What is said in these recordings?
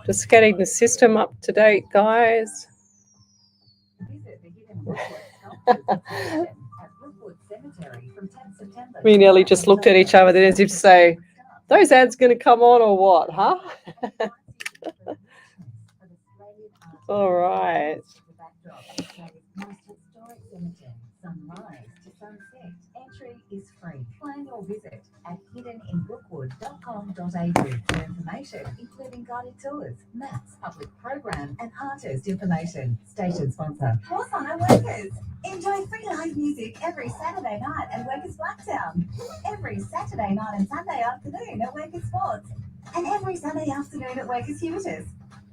Just getting the system up to date, guys. Me and Ellie just looked at each other then as if to say, those ads going to come on or what, huh? All right. Sunrise to sunset. Entry is free. Plan your visit at hiddeninbrookwood.com.au for information, including guided tours, maps, public program, and artist information. Station sponsor. Hawthorne Workers. Enjoy free live music every Saturday night at Workers Blacktown. Every Saturday night and Sunday afternoon at Workers Sports. And every Sunday afternoon at Workers Hubertus.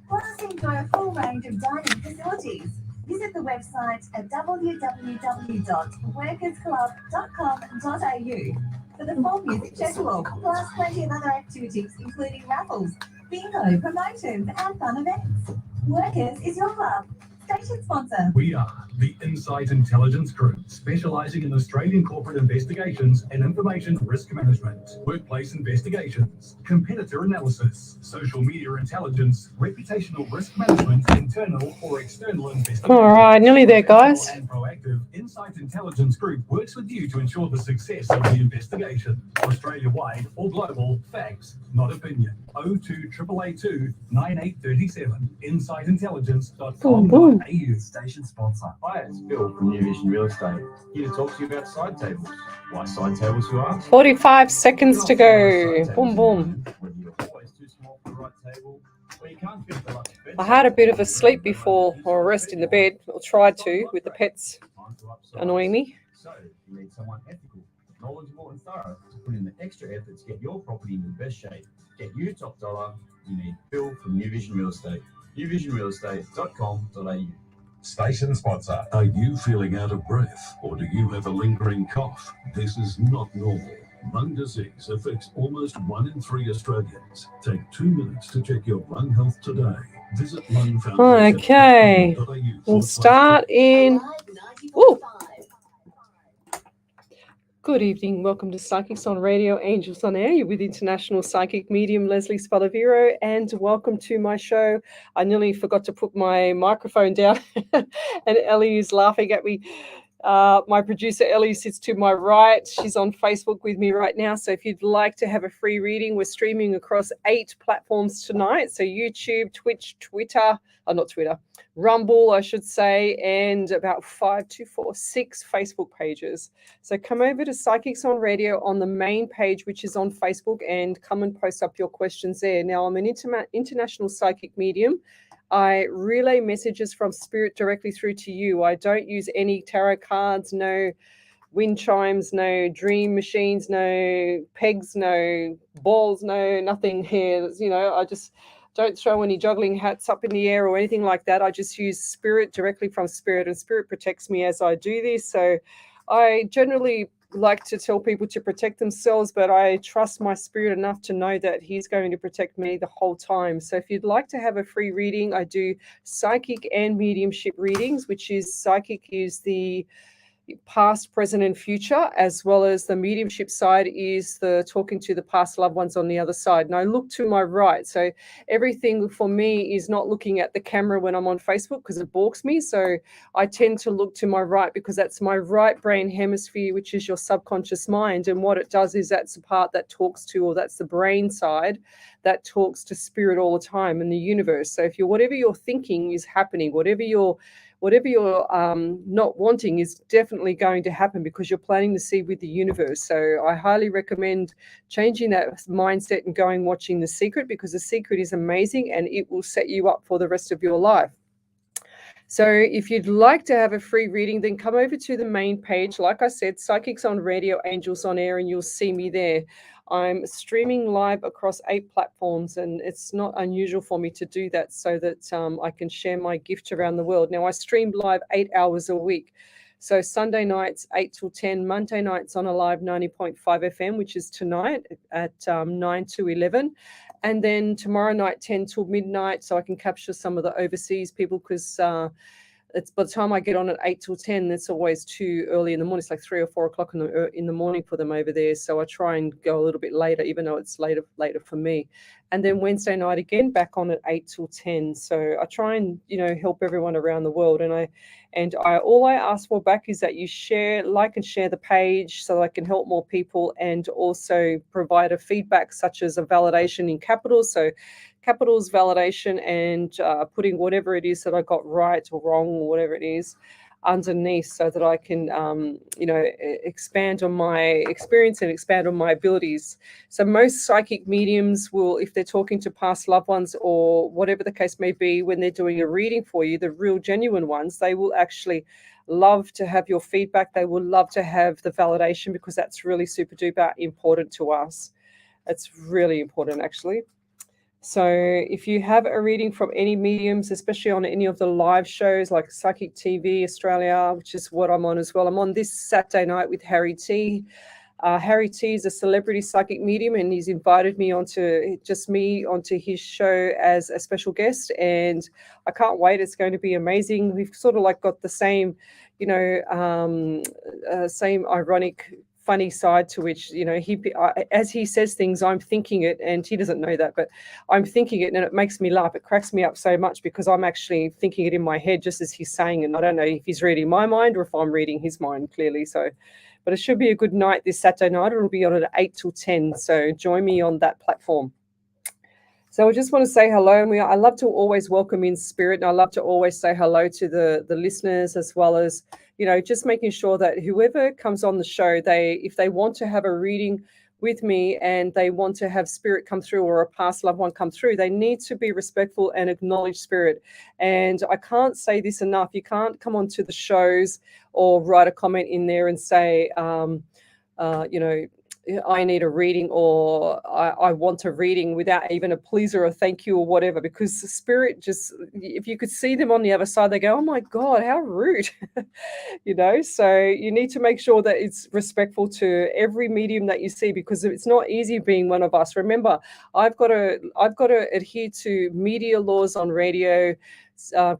Plus, enjoy a full range of dining facilities. Visit the website at www.workersclub.com.au for the full music schedule, plus plenty of other activities, including raffles, bingo, promotions, and fun events. Workers is your club. Station sponsor. We are the Insight Intelligence Group, specialising in Australian corporate investigations and information risk management, workplace investigations, competitor analysis, social media intelligence, reputational risk management, internal or external investigations. All right, nearly there, guys. And proactive Insight Intelligence Group works with you to ensure the success of the investigation. Australia-wide or global, facts, not opinion. 02 882 9837. InsightIntelligence.com.au. Station sponsor. Hi, it's Bill from New Vision Real Estate. Here to talk to you about side tables. Why side tables, you ask? 45 seconds to go. Boom, boom. Whether you're always too small for the right table, or you can't fit the lucky bed. I had a bit of a sleep before, or a rest in the bed, or tried to, with the pets annoying me. So you need someone ethical, knowledgeable and thorough to put in the extra effort to get your property in the best shape. Get you top dollar, you need Bill from New Vision Real Estate. newvisionrealestate.com.au. Station sponsor. Are you feeling out of breath or do you have a lingering cough? This is not normal. Lung disease affects almost 1 in 3 Australians. Take 2 minutes to check your lung health today. Visit lungfoundation.com.au. Okay, we'll start in... Ooh. Good evening. Welcome to Psychics on Radio, Angels on Air. You're with International Psychic Medium Lesley Spaliviero, and welcome to my show. I nearly forgot to put my microphone down, and Ellie is laughing at me. My producer, Ellie, sits to my right. She's on Facebook with me right now. So if you'd like to have a free reading, we're streaming across 8 platforms tonight. So YouTube, Twitch, Rumble, I should say, and about 6 Facebook pages. So come over to Psychics on Radio on the main page, which is on Facebook, and come and post up your questions there. Now, I'm an international psychic medium. I relay messages from spirit directly through to you. I don't use any tarot cards, no wind chimes, no dream machines, no pegs, no balls, no nothing here. You know, I just don't throw any juggling hats up in the air or anything like that. I just use spirit directly from spirit, and spirit protects me as I do this. So I generally like to tell people to protect themselves, but I trust my spirit enough to know that he's going to protect me the whole time. So if you'd like to have a free reading, I do psychic and mediumship readings, which is psychic is the past, present, and future, as well as the mediumship side is the talking to the past loved ones on the other side. And I look to my right. So everything for me is not looking at the camera when I'm on Facebook because it balks me. So I tend to look to my right because that's my right brain hemisphere, which is your subconscious mind. And what it does is that's the part that talks to, or that's the brain side that talks to spirit all the time in the universe. So if whatever you're thinking is happening, whatever you're not wanting is definitely going to happen because you're planting the seed with the universe. So I highly recommend changing that mindset and going watching The Secret, because The Secret is amazing and it will set you up for the rest of your life. So if you'd like to have a free reading, then come over to the main page. Like I said, Psychics on Radio, Angels on Air, and you'll see me there. I'm streaming live across 8 platforms, and it's not unusual for me to do that so that I can share my gift around the world. Now, I stream live 8 hours a week. So Sunday nights, 8 till 10, Monday nights on a live 90.5 FM, which is tonight at 9 to 11. And then tomorrow night, 10 till midnight, so I can capture some of the overseas people because it's by the time I get on at 8 till 10, it's always too early in the morning. It's like 3 or 4 o'clock in the morning for them over there. So I try and go a little bit later, even though it's later for me. And then Wednesday night again, back on at 8 till 10. So I try and, help everyone around the world. And all I ask for back is that you like and share the page so I can help more people, and also provide a feedback such as a validation in capitals. So capitals, validation, and putting whatever it is that I got right or wrong or whatever it is underneath, so that I can, expand on my experience and expand on my abilities. So most psychic mediums will, if they're talking to past loved ones or whatever the case may be, when they're doing a reading for you, the real genuine ones, they will actually love to have your feedback. They will love to have the validation, because that's really super duper important to us. It's really important, actually. So if you have a reading from any mediums, especially on any of the live shows like Psychic TV Australia, which is what I'm on as well. I'm on this Saturday night with Harry T. Harry T is a celebrity psychic medium, and he's invited me onto his show as a special guest, and I can't wait. It's going to be amazing. We've sort of like got the same, same ironic, funny side to which, as he says things, I'm thinking it, and he doesn't know that, but I'm thinking it, and it makes me laugh. It cracks me up so much, because I'm actually thinking it in my head just as he's saying it. And I don't know if he's reading my mind or if I'm reading his mind clearly. So, but it should be a good night this Saturday night. It'll be on at 8 till 10. So join me on that platform. So I just want to say hello, and I love to always welcome in spirit, and I love to always say hello to the listeners, as well as, just making sure that whoever comes on the show, if they want to have a reading with me and they want to have spirit come through, or a past loved one come through, they need to be respectful and acknowledge spirit. And I can't say this enough. You can't come onto the shows or write a comment in there and say, I need a reading, or I want a reading, without even a please or a thank you or whatever, because the spirit just, if you could see them on the other side, they go, oh my God, how rude, so you need to make sure that it's respectful to every medium that you see, because it's not easy being one of us. Remember, I've got to adhere to media laws on radio,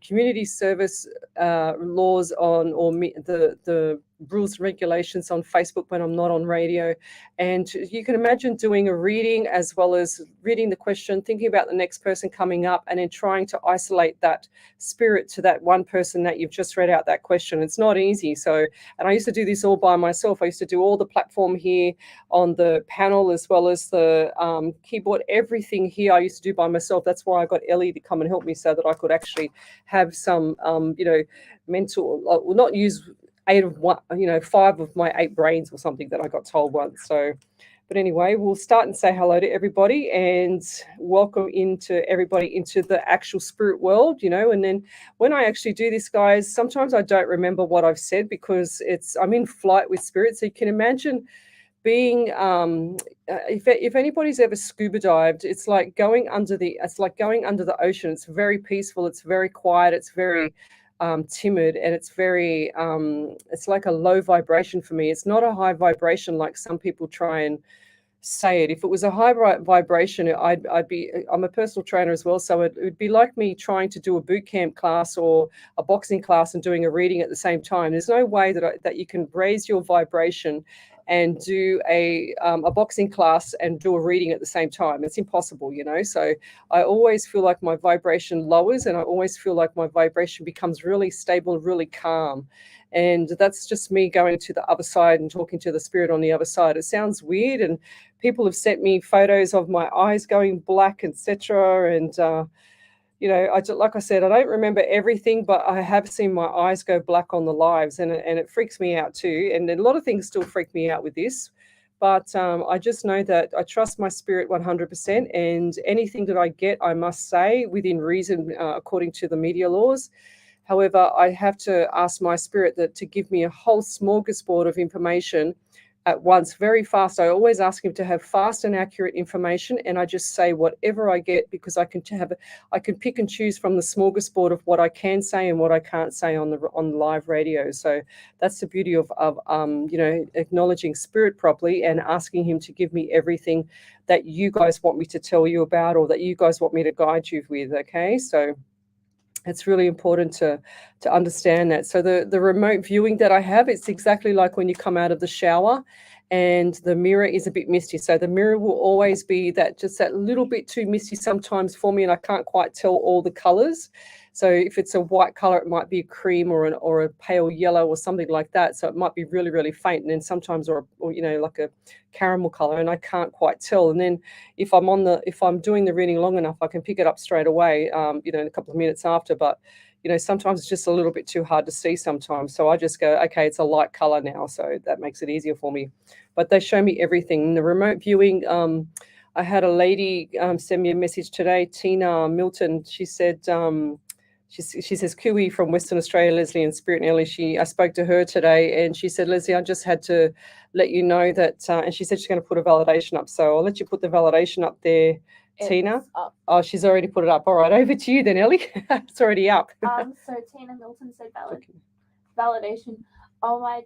community service laws on, the rules and regulations on Facebook when I'm not on radio. And you can imagine doing a reading, as well as reading the question, thinking about the next person coming up, and then trying to isolate that spirit to that one person that you've just read out that question. It's not easy. So, and I used to do this all by myself. I used to do all the platform here on the panel, as well as the keyboard, everything here I used to do by myself. That's why I got Ellie to come and help me, so that I could actually have some, mental, well, not use 5 of my 8 brains or something that I got told once. So, but anyway, we'll start and say hello to everybody, and welcome everybody into the actual spirit world, and then when I actually do this, guys, sometimes I don't remember what I've said, because I'm in flight with spirit. So you can imagine being, if anybody's ever scuba dived, it's like going under the ocean. It's very peaceful. It's very quiet. It's very timid, and it's very it's like a low vibration for me. It's not a high vibration like some people try and say it. If it was a high vibration, I'm a personal trainer as well, so it would be like me trying to do a boot camp class or a boxing class and doing a reading at the same time. There's no way that you can raise your vibration and do a boxing class and do a reading at the same time. It's impossible, so I always feel like my vibration lowers, and I always feel like my vibration becomes really stable, really calm. And that's just me going to the other side and talking to the spirit on the other side. It sounds weird, and people have sent me photos of my eyes going black, etc. And like I said, I don't remember everything, but I have seen my eyes go black on the lives, and it freaks me out too. And a lot of things still freak me out with this, but I just know that I trust my spirit 100%, and anything that I get, I must say within reason, according to the media laws. However, I have to ask my spirit to give me a whole smorgasbord of information at once, very fast. I always ask him to have fast and accurate information, and I just say whatever I get, because I can pick and choose from the smorgasbord of what I can say and what I can't say on live radio. So that's the beauty of acknowledging spirit properly and asking him to give me everything that you guys want me to tell you about, or that you guys want me to guide you with. Okay, so It's really important to understand that. So the remote viewing that I have, it's exactly like when you come out of the shower and the mirror is a bit misty. So the mirror will always be just that little bit too misty sometimes for me, and I can't quite tell all the colors. So if it's a white color, it might be a cream or a pale yellow or something like that. So it might be really, really faint, and then sometimes or like a caramel color, and I can't quite tell. And then if I'm doing the reading long enough, I can pick it up straight away, in a couple of minutes after. But sometimes it's just a little bit too hard to see sometimes. So I just go, okay, it's a light color now, so that makes it easier for me. But they show me everything. The remote viewing, I had a lady send me a message today, Tina Milton. She said, she says, Kui from Western Australia, Lesley and Spirit and Ellie. I spoke to her today, and she said, Lesley, I just had to let you know that, and she said she's going to put a validation up. So I'll let you put the validation up there, Tina. Up. Oh, she's already put it up. All right, over to you then, Ellie. It's already up. So Tina Milton said validation. Oh, my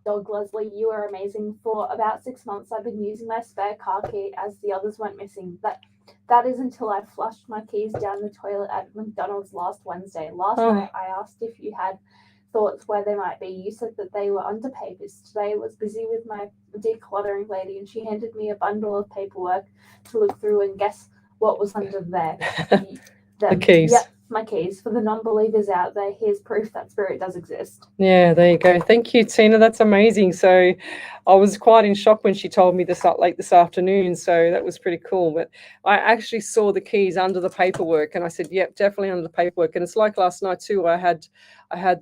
dog Leslie, you are amazing. For about 6 months, I've been using my spare car key as the others went missing. That is until I flushed my keys down the toilet at McDonald's last Wednesday. Last night, I asked if you had thoughts where they might be. You said that they were under papers. Today I was busy with my decluttering lady, and she handed me a bundle of paperwork to look through, and guess what was under there? The keys. Yep, my keys. For the non-believers out there, here's proof that spirit does exist. Yeah, there you go. Thank you, Tina. That's amazing. So I was quite in shock when she told me this late this afternoon. So that was pretty cool. But I actually saw the keys under the paperwork, and I said, yep, definitely under the paperwork. And it's like last night too. I had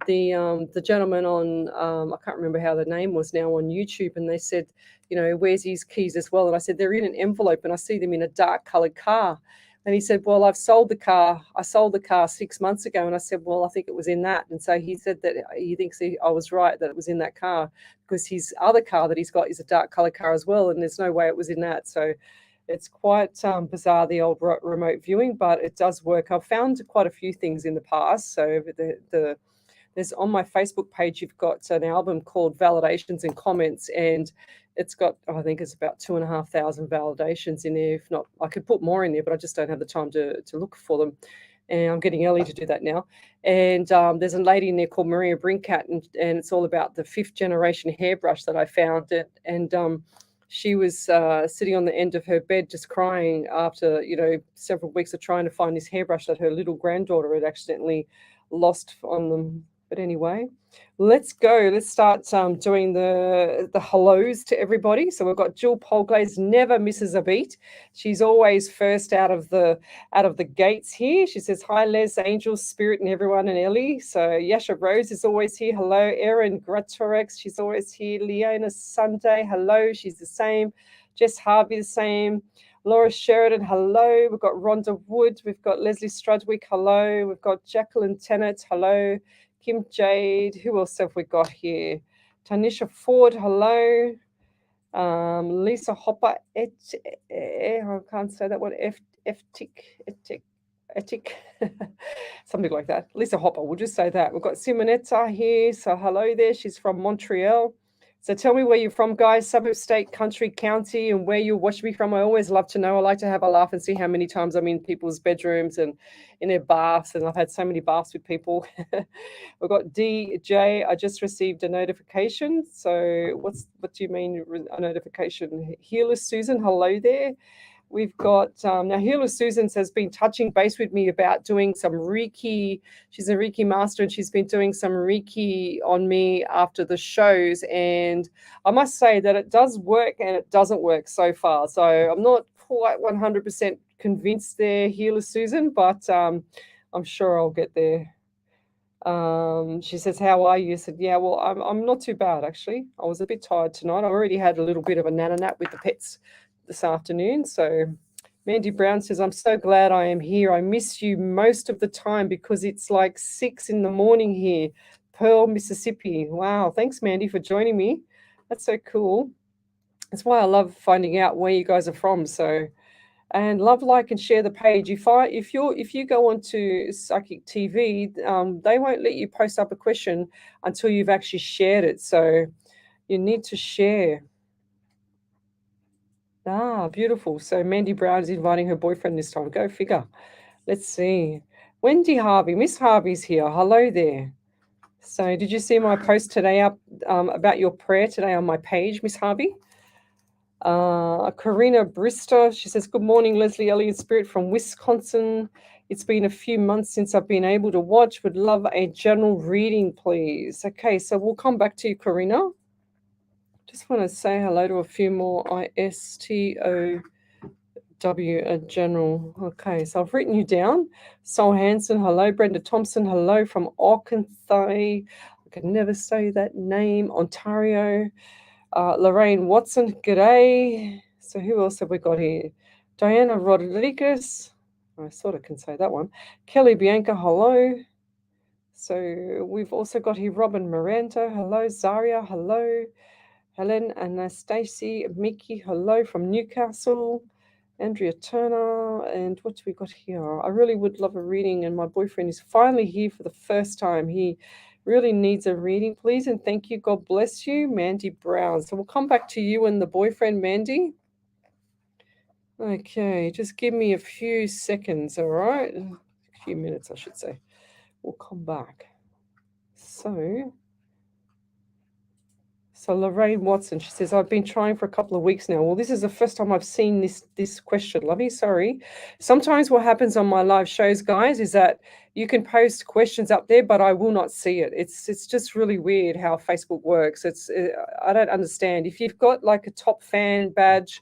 the gentleman on, I can't remember how the name was now, on YouTube, and they said, where's his keys as well? And I said, they're in an envelope, and I see them in a dark colored car. And he said, well, I've sold the car. I sold the car 6 months ago. And I said, well, I think it was in that. And so he said that he thinks I was right, that it was in that car, because his other car that he's got is a dark color car as well. And there's no way it was in that. So it's quite bizarre, the old remote viewing, but it does work. I've found quite a few things in the past. So there's on my Facebook page, you've got an album called Validations and Comments, and it's got, I think it's about 2,500 validations in there. If not, I could put more in there, but I just don't have the time to look for them. And I'm getting Ellie to do that now. And there's a lady in there called Maria Brinkat, and it's all about the 5th generation hairbrush that I found. And she was sitting on the end of her bed just crying after, several weeks of trying to find this hairbrush that her little granddaughter had accidentally lost on them. But anyway, let's go. Let's start doing the hellos to everybody. So we've got Jill Polglaze, never misses a beat. She's always first out of the gates here. She says, hi, Les, Angel, Spirit, and everyone, and Ellie. So Yasha Rose is always here. Hello. Erin Gratorex, she's always here. Leona Sunday, hello. She's the same. Jess Harvey, the same. Laura Sheridan, hello. We've got Rhonda Wood. We've got Leslie Strudwick, hello. We've got Jacqueline Tennant, hello. Kim Jade, who else have we got here? Tanisha Ford, hello. Lisa Hopper, I can't say that one. Etic, something like that. Lisa Hopper, we'll just say that. We've got Simonetta here, so hello there. She's from Montreal. So tell me where you're from, guys, suburb, state, country, county, and where you watch me from. I always love to know. I like to have a laugh and see how many times I'm in people's bedrooms and in their baths, and I've had so many baths with people. We've got DJ. I just received a notification. So what do you mean a notification? Healer Susan, hello there. We've got, now Healer Susan has been touching base with me about doing some Reiki. She's a Reiki master, and she's been doing some Reiki on me after the shows. And I must say that it does work and it doesn't work so far. So I'm not quite 100% convinced there, Healer Susan, but I'm sure I'll get there. She says, how are you? I said, yeah, well, I'm not too bad, actually. I was a bit tired tonight. I already had a little bit of a nana nap with the pets this afternoon. So Mandy Brown says, I'm so glad I am here. I miss you most of the time because it's like 6 a.m. here, Pearl, Mississippi. Wow. Thanks, Mandy, for joining me. That's so cool. That's why I love finding out where you guys are from. So, and love, like, and share the page. If you go onto Psychic TV, they won't let you post up a question until you've actually shared it. So you need to share. Ah, beautiful. So Mandy Brown is inviting her boyfriend this time. Go figure. Let's see. Wendy Harvey, Miss Harvey's here. Hello there. So did you see my post today up about your prayer today on my page, Miss Harvey? Karina Brister, she says, good morning, Leslie Elliott Spirit from Wisconsin. It's been a few months since I've been able to watch. Would love a general reading, please. Okay, so we'll come back to you, Karina. Just want to say hello to a few more. ISTOW, a general. Okay, so I've written you down. Sol Hanson, hello. Brenda Thompson, hello from Arkansas. I can never say that name. Ontario. Lorraine Watson, g'day. So who else have we got here? Diana Rodriguez. I sort of can say that one. Kelly Bianca, hello. So we've also got here Robin Miranda, hello. Zaria, hello. Helen Anastasia, Mickey, hello from Newcastle. Andrea Turner, and what do we got here? I really would love a reading, and my boyfriend is finally here for the first time. He really needs a reading, please, and thank you. God bless you, Mandy Brown. So we'll come back to you and the boyfriend, Mandy. Okay, just give me a few seconds, all right? A few minutes, I should say. We'll come back. So Lorraine Watson, she says, I've been trying for a couple of weeks now. Well, this is the first time I've seen this question, Lovey. Sorry. Sometimes what happens on my live shows, guys, is that you can post questions up there, but I will not see it. It's just really weird how Facebook works. I don't understand. If you've got like a top fan badge,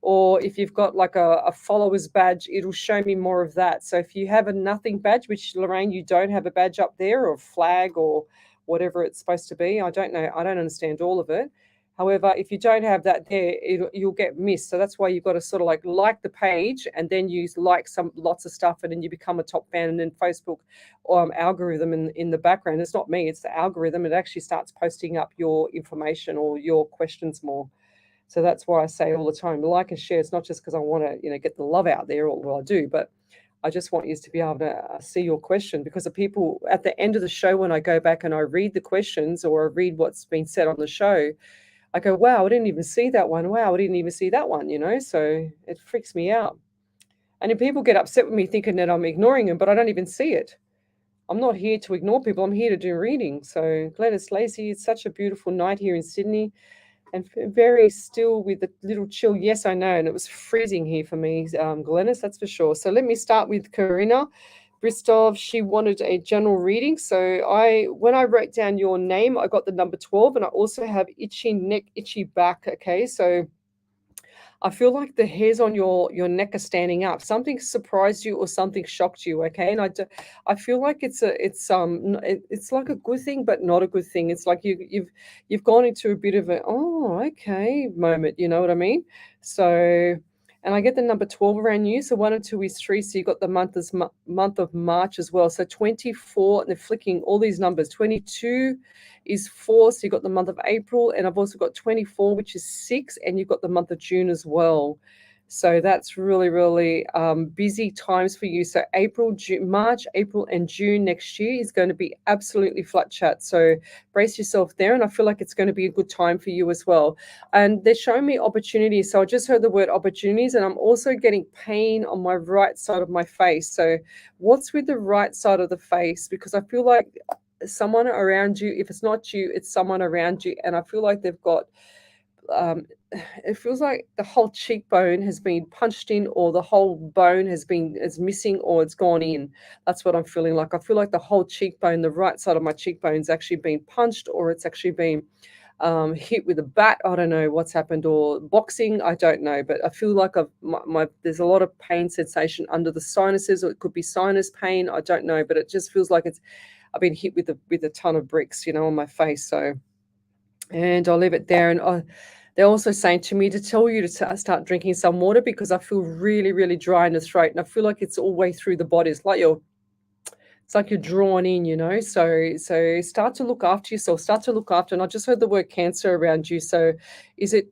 or if you've got like a followers badge, it'll show me more of that. So if you have a nothing badge, which Lorraine, you don't have a badge up there, or a flag, or whatever it's supposed to be. I don't know. I don't understand all of it. However, if you don't have that there, you'll get missed. So that's why you've got to sort of like the page, and then you like lots of stuff, and then you become a top fan, and then Facebook algorithm in the background. It's not me, it's the algorithm. It actually starts posting up your information or your questions more. So that's why I say all the time, like and share. It's not just because I want to, get the love out there, or well, I do, but I just want you to be able to see your question, because the people at the end of the show, when I go back and I read the questions or I read what's been said on the show, I go, wow, I didn't even see that one. Wow, I didn't even see that one, so it freaks me out. And if people get upset with me thinking that I'm ignoring them, but I don't even see it. I'm not here to ignore people. I'm here to do readings. So Gladys Lacey, it's such a beautiful night here in Sydney, and very still with a little chill. Yes, I know. And it was freezing here for me, Glennis, that's for sure. So let me start with Karina Bristov. She wanted a general reading. So when I wrote down your name, I got the number 12, and I also have itchy neck, itchy back. Okay, so I feel like the hairs on your neck are standing up. Something surprised you or something shocked you, okay? And I feel like it's like a good thing, but not a good thing. It's like you've gone into a bit of a okay moment. You know what I mean? So, and I get the number 12 around you. So 1 and 2 is 3. So you got the month of March as well. So 24, and they're flicking all these numbers. 22 is 4, so you've got the month of April, and I've also got 24, which is 6, and you've got the month of June as well. So that's really, really busy times for you. So March, April, and June next year is going to be absolutely flat chat. So brace yourself there, and I feel like it's going to be a good time for you as well. And they're showing me opportunities. So I just heard the word opportunities, and I'm also getting pain on my right side of my face. So what's with the right side of the face? Because I feel like someone around you, if it's not you, it's someone around you, and I feel like they've got it feels like the whole cheekbone has been punched in, or the whole bone is missing, or it's gone in. That's what I'm feeling like. I feel like the whole cheekbone, the right side of my cheekbone's actually been punched, or it's actually been hit with a bat. I don't know what's happened, or boxing, I don't know, but I feel like there's a lot of pain sensation under the sinuses, or it could be sinus pain, I don't know, but it just feels like I've been hit with a ton of bricks, on my face. So, and I'll leave it there. And they're also saying to me to tell you to start drinking some water, because I feel really, really dry in the throat, and I feel like it's all the way through the body. It's like you're drawn in, So start to look after yourself. Start to look after. And I just heard the word cancer around you. So is it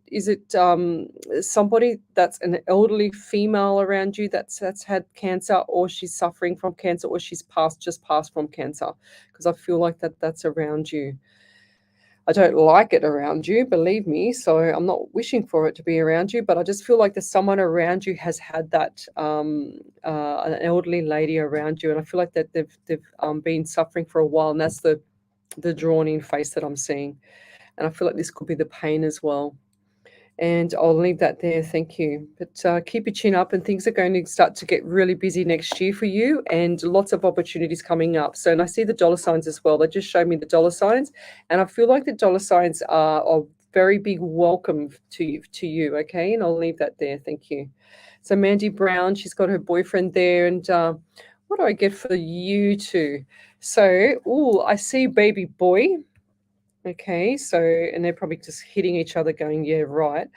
somebody that's an elderly female around you that's had cancer, or she's suffering from cancer, or she's just passed from cancer? Because I feel like that's around you. I don't like it around you, believe me. So I'm not wishing for it to be around you, but I just feel like there's someone around you has had that an elderly lady around you, and I feel like that they've been suffering for a while, and that's the drawn in face that I'm seeing, and I feel like this could be the pain as well. And I'll leave that there. Thank you. But keep your chin up, and things are going to start to get really busy next year for you, and lots of opportunities coming up. So, and I see the dollar signs as well. They just showed me the dollar signs, and I feel like the dollar signs are a very big welcome to you. Okay, and I'll leave that there. Thank you. So, Mandy Brown, she's got her boyfriend there, and what do I get for you two? So, I see baby boy. Okay, so, and they're probably just hitting each other going, yeah, right.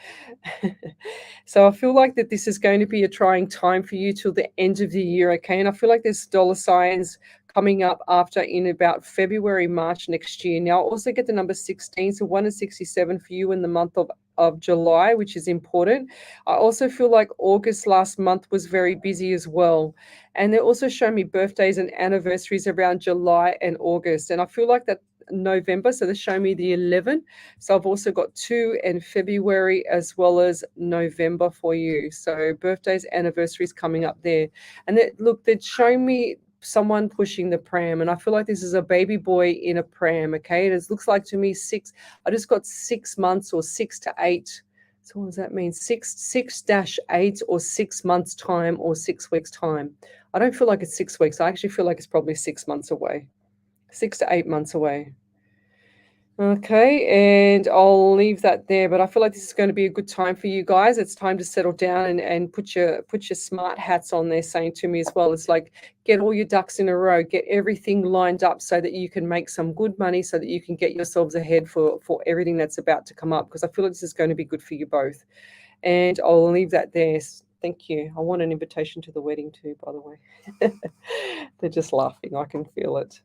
So I feel like that this is going to be a trying time for you till the end of the year, okay? And I feel like there's dollar signs coming up after in about February, March next year. Now, I also get the number 16, so 1 and 67 for you in the month of July, which is important. I also feel like August last month was very busy as well. And they also show me birthdays and anniversaries around July and August. And I feel like that November, so they show me the 11. So I've also got 2 in February as well as November for you. So birthdays, anniversaries coming up there. And look, they're showing me someone pushing the pram, and I feel like this is a baby boy in a pram. Okay, it looks like to me 6. I just got 6 months or 6 to 8. So what does that mean? 6-8 or 6 months time or 6 weeks time. I don't feel like it's 6 weeks. I actually feel like it's probably 6 months away. 6 to 8 months away. Okay, and I'll leave that there, but I feel like this is going to be a good time for you guys. It's time to settle down and put your smart hats on there, saying to me as well. It's like, get all your ducks in a row, get everything lined up so that you can make some good money, so that you can get yourselves ahead for everything that's about to come up, because I feel like this is going to be good for you both. And I'll leave that there. Thank you. I want an invitation to the wedding too, by the way. They're just laughing. I can feel it.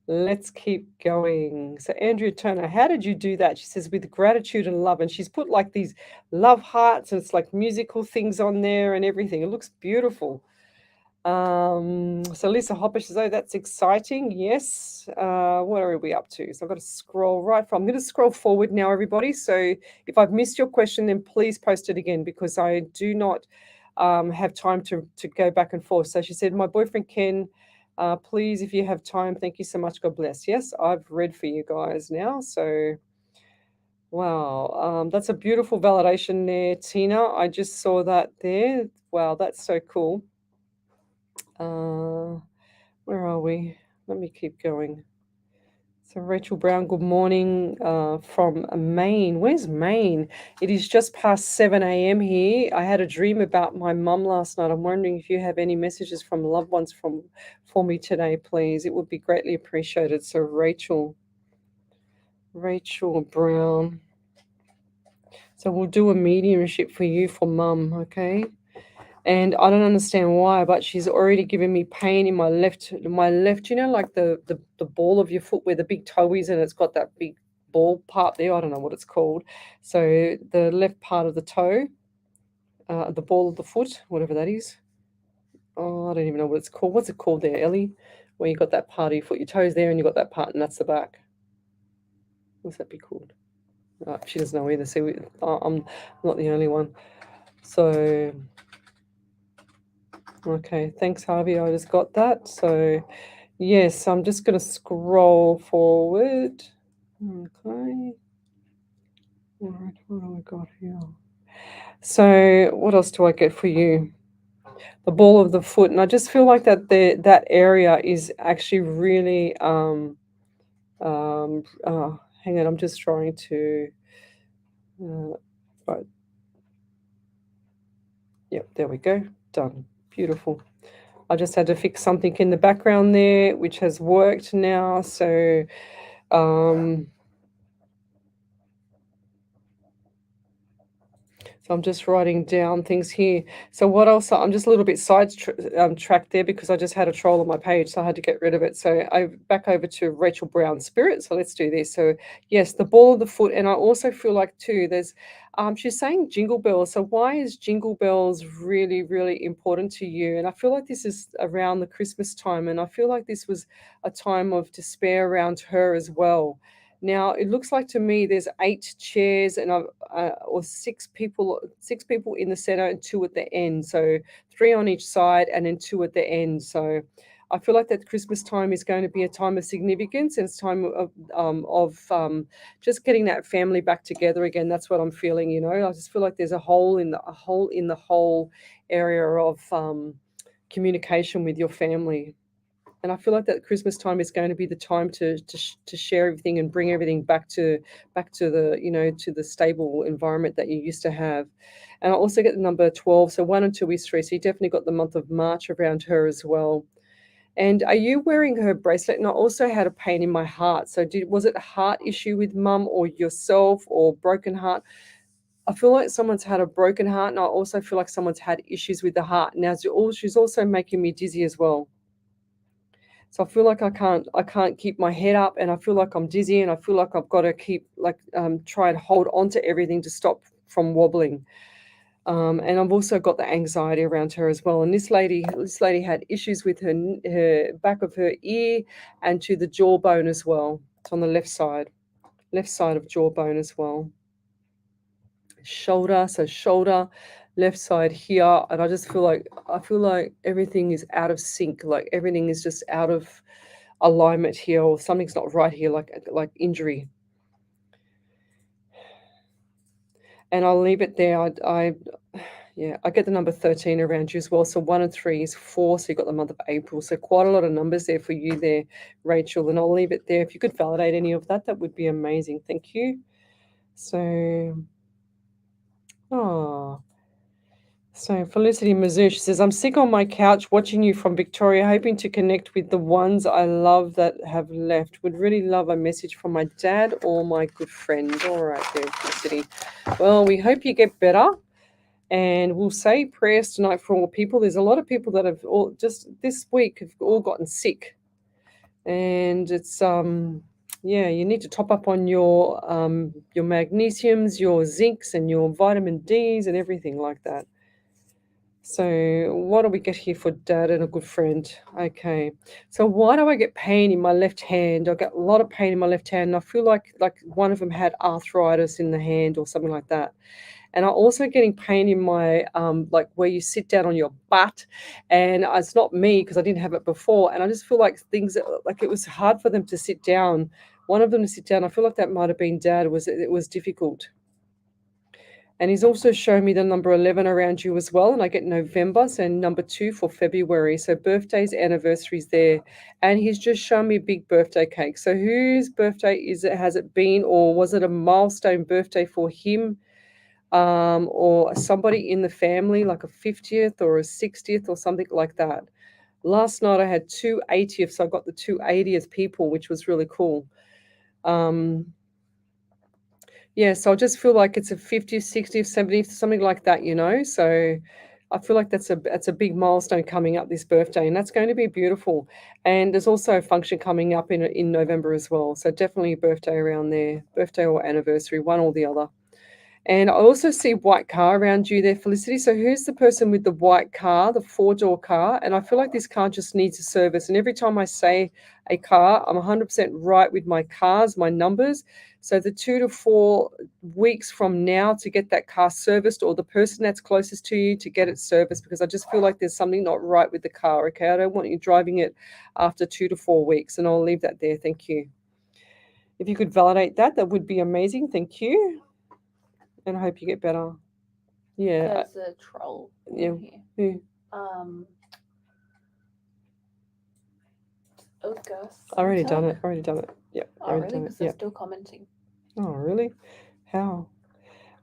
Let's keep going. So Andrea Turner, how did you do that? She says, with gratitude and love. And she's put like these love hearts, and it's like musical things on there and everything. It looks beautiful. So Lisa Hopper says, oh, that's exciting. Yes. What are we up to? So I've got to scroll right from. I'm going to scroll forward now, everybody. So if I've missed your question, then please post it again, because I do not have time to go back and forth. So she said, my boyfriend Ken, please, if you have time, thank you so much. God bless. Yes, I've read for you guys now. So, wow, that's a beautiful validation there, Tina. I just saw that there. Wow, that's so cool. Where are we? Let me keep going. So Rachel Brown, good morning from Maine. Where's Maine? It is just past 7 a.m. here. I had a dream about my mum last night. I'm wondering if you have any messages from loved ones for me today, please. It would be greatly appreciated. So Rachel Brown. So we'll do a mediumship for you for mum, okay? And I don't understand why, but she's already given me pain in my left, you know, like the ball of your foot where the big toe is, and it's got that big ball part there. I don't know what it's called. So the left part of the toe, the ball of the foot, whatever that is. Oh, I don't even know what it's called. What's it called there, Ellie? Where you got that part of your foot, your toes there, and you got that part, and that's the back. What's that be called? She doesn't know either. See, I'm not the only one. So... okay, thanks, Harvey. I just got that. So, yes, I'm just going to scroll forward. Okay. All right, what do I got here? So, what else do I get for you? The ball of the foot, and I just feel like that area is actually really. Hang on, I'm just trying to. Right. Yep, there we go. Done. Beautiful. I just had to fix something in the background there, which has worked now. So, So I'm just writing down things here. So what else? I'm just a little bit tracked there because I just had a troll on my page, so I had to get rid of it. So I back over to Rachel Brown Spirit. So let's do this. So yes, the ball of the foot, and I also feel like too. There's, she's saying jingle bells. So why is jingle bells really, really important to you? And I feel like this is around the Christmas time, and I feel like this was a time of despair around her as well. Now it looks like to me there's 8 chairs and or 6 people in the center and 2 at the end. So 3 on each side and then 2 at the end. So I feel like that Christmas time is going to be a time of significance, and it's time of just getting that family back together again. That's what I'm feeling. You know, I just feel like there's a hole in the whole area of communication with your family. And I feel like that Christmas time is going to be the time to share everything and bring everything back to the to the stable environment that you used to have. And I also get the number 12, so 1 and 2 is 3. So you definitely got the month of March around her as well. And are you wearing her bracelet? And I also had a pain in my heart. So was it a heart issue with mum or yourself or broken heart? I feel like someone's had a broken heart, and I also feel like someone's had issues with the heart. Now she's also making me dizzy as well. So I feel like I can't keep my head up, and I feel like I'm dizzy, and I feel like I've got to keep try and hold on to everything to stop from wobbling. And I've also got the anxiety around her as well. And this lady had issues with her back of her ear and to the jawbone as well. It's on the left side of jawbone as well. Shoulder, left side here, and I feel like everything is out of sync, like everything is just out of alignment here, or something's not right here, like injury. And I'll leave it there. I get the number 13 around you as well. So 1 and 3 is 4. So you got the month of April. So quite a lot of numbers there for you there, Rachel. And I'll leave it there. If you could validate any of that, that would be amazing. Thank you. So, So Felicity Mizzou, she says, I'm sick on my couch watching you from Victoria, hoping to connect with the ones I love that have left. Would really love a message from my dad or my good friend. All right there, Felicity. Well, we hope you get better. And we'll say prayers tonight for all people. There's a lot of people that have all just this week have all gotten sick. And it's you need to top up on your magnesiums, your zincs, and your vitamin Ds and everything like that. So what do we get here for dad and a good friend? Okay. So why do I get pain in my left hand? I get a lot of pain in my left hand, and I feel like one of them had arthritis in the hand or something like that. And I'm also getting pain in my like where you sit down on your butt, and it's not me because I didn't have it before, and I just feel like things like it was hard for them to sit down. One of them to sit down. I feel like that might have been dad. It was difficult. And he's also shown me the number 11 around you as well. And I get November, so number 2 for February. So birthdays, anniversaries there. And he's just shown me a big birthday cake. So whose birthday has it been, or was it a milestone birthday for him? Or somebody in the family, like a 50th or a 60th or something like that. Last night I had 2 80th, so I got the 2 80th people, which was really cool. So I just feel like it's a 50th, 60th, 70th, something like that, you know. So I feel like that's a big milestone coming up this birthday, and that's going to be beautiful. And there's also a function coming up in November as well. So definitely a birthday around there, birthday or anniversary, one or the other. And I also see white car around you there, Felicity. So who's the person with the white car, the 4-door car? And I feel like this car just needs a service. And every time I say a car, I'm 100% right with my cars, my numbers. So the 2 to 4 weeks from now to get that car serviced, or the person that's closest to you to get it serviced, because I just feel like there's something not right with the car, okay? I don't want you driving it after 2 to 4 weeks. And I'll leave that there. Thank you. If you could validate that, that would be amazing. Thank you. And I hope you get better. Yeah. There's a troll Yeah. in here. Who? Gus. I already done it. Yeah. Oh, really? Because they're still commenting. Oh, really? How?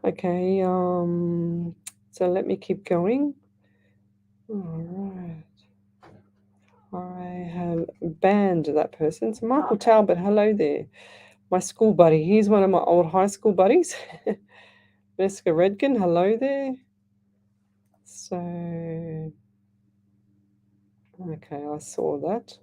Okay. So let me keep going. All right. I have banned that person. So Michael Talbot, hello there. My school buddy. He's one of my old high school buddies. Jessica Redkin, hello there. So, okay, I saw that.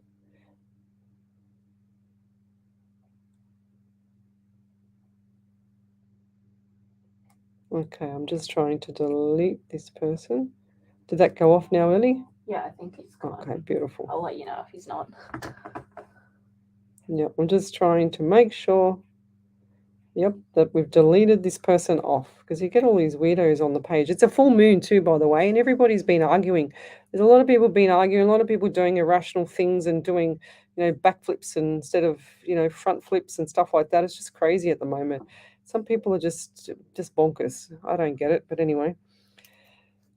Okay, I'm just trying to delete this person. Did that go off now, Ellie? Yeah, I think he's gone. Okay, beautiful. I'll let you know if he's not. Yep, I'm just trying to make sure, that we've deleted this person off, because you get all these weirdos on the page. It's a full moon too, by the way, and everybody's been arguing. There's a lot of people been arguing, a lot of people doing irrational things and doing, backflips instead of, front flips and stuff like that. It's just crazy at the moment. Some people are just bonkers. I don't get it, but anyway.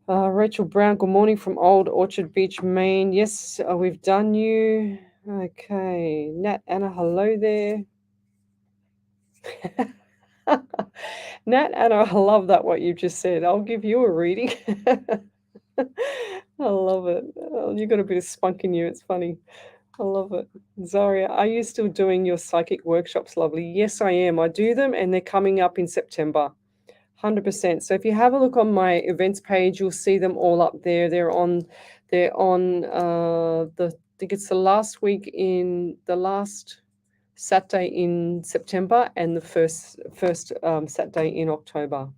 Rachel Brown, good morning from Old Orchard Beach, Maine. Yes, we've done you. Okay. Nat Anna, hello there. Nat Anna, I love that what you just said. I'll give you a reading. I love it. Oh, you got a bit of spunk in you. It's funny. I love it. Zaria, are you still doing your psychic workshops, lovely? Yes, I am. I do them and they're coming up in September. 100%. So if you have a look on my events page, you'll see them all up there. They're on I think it's the last Saturday in September and the first Saturday in October.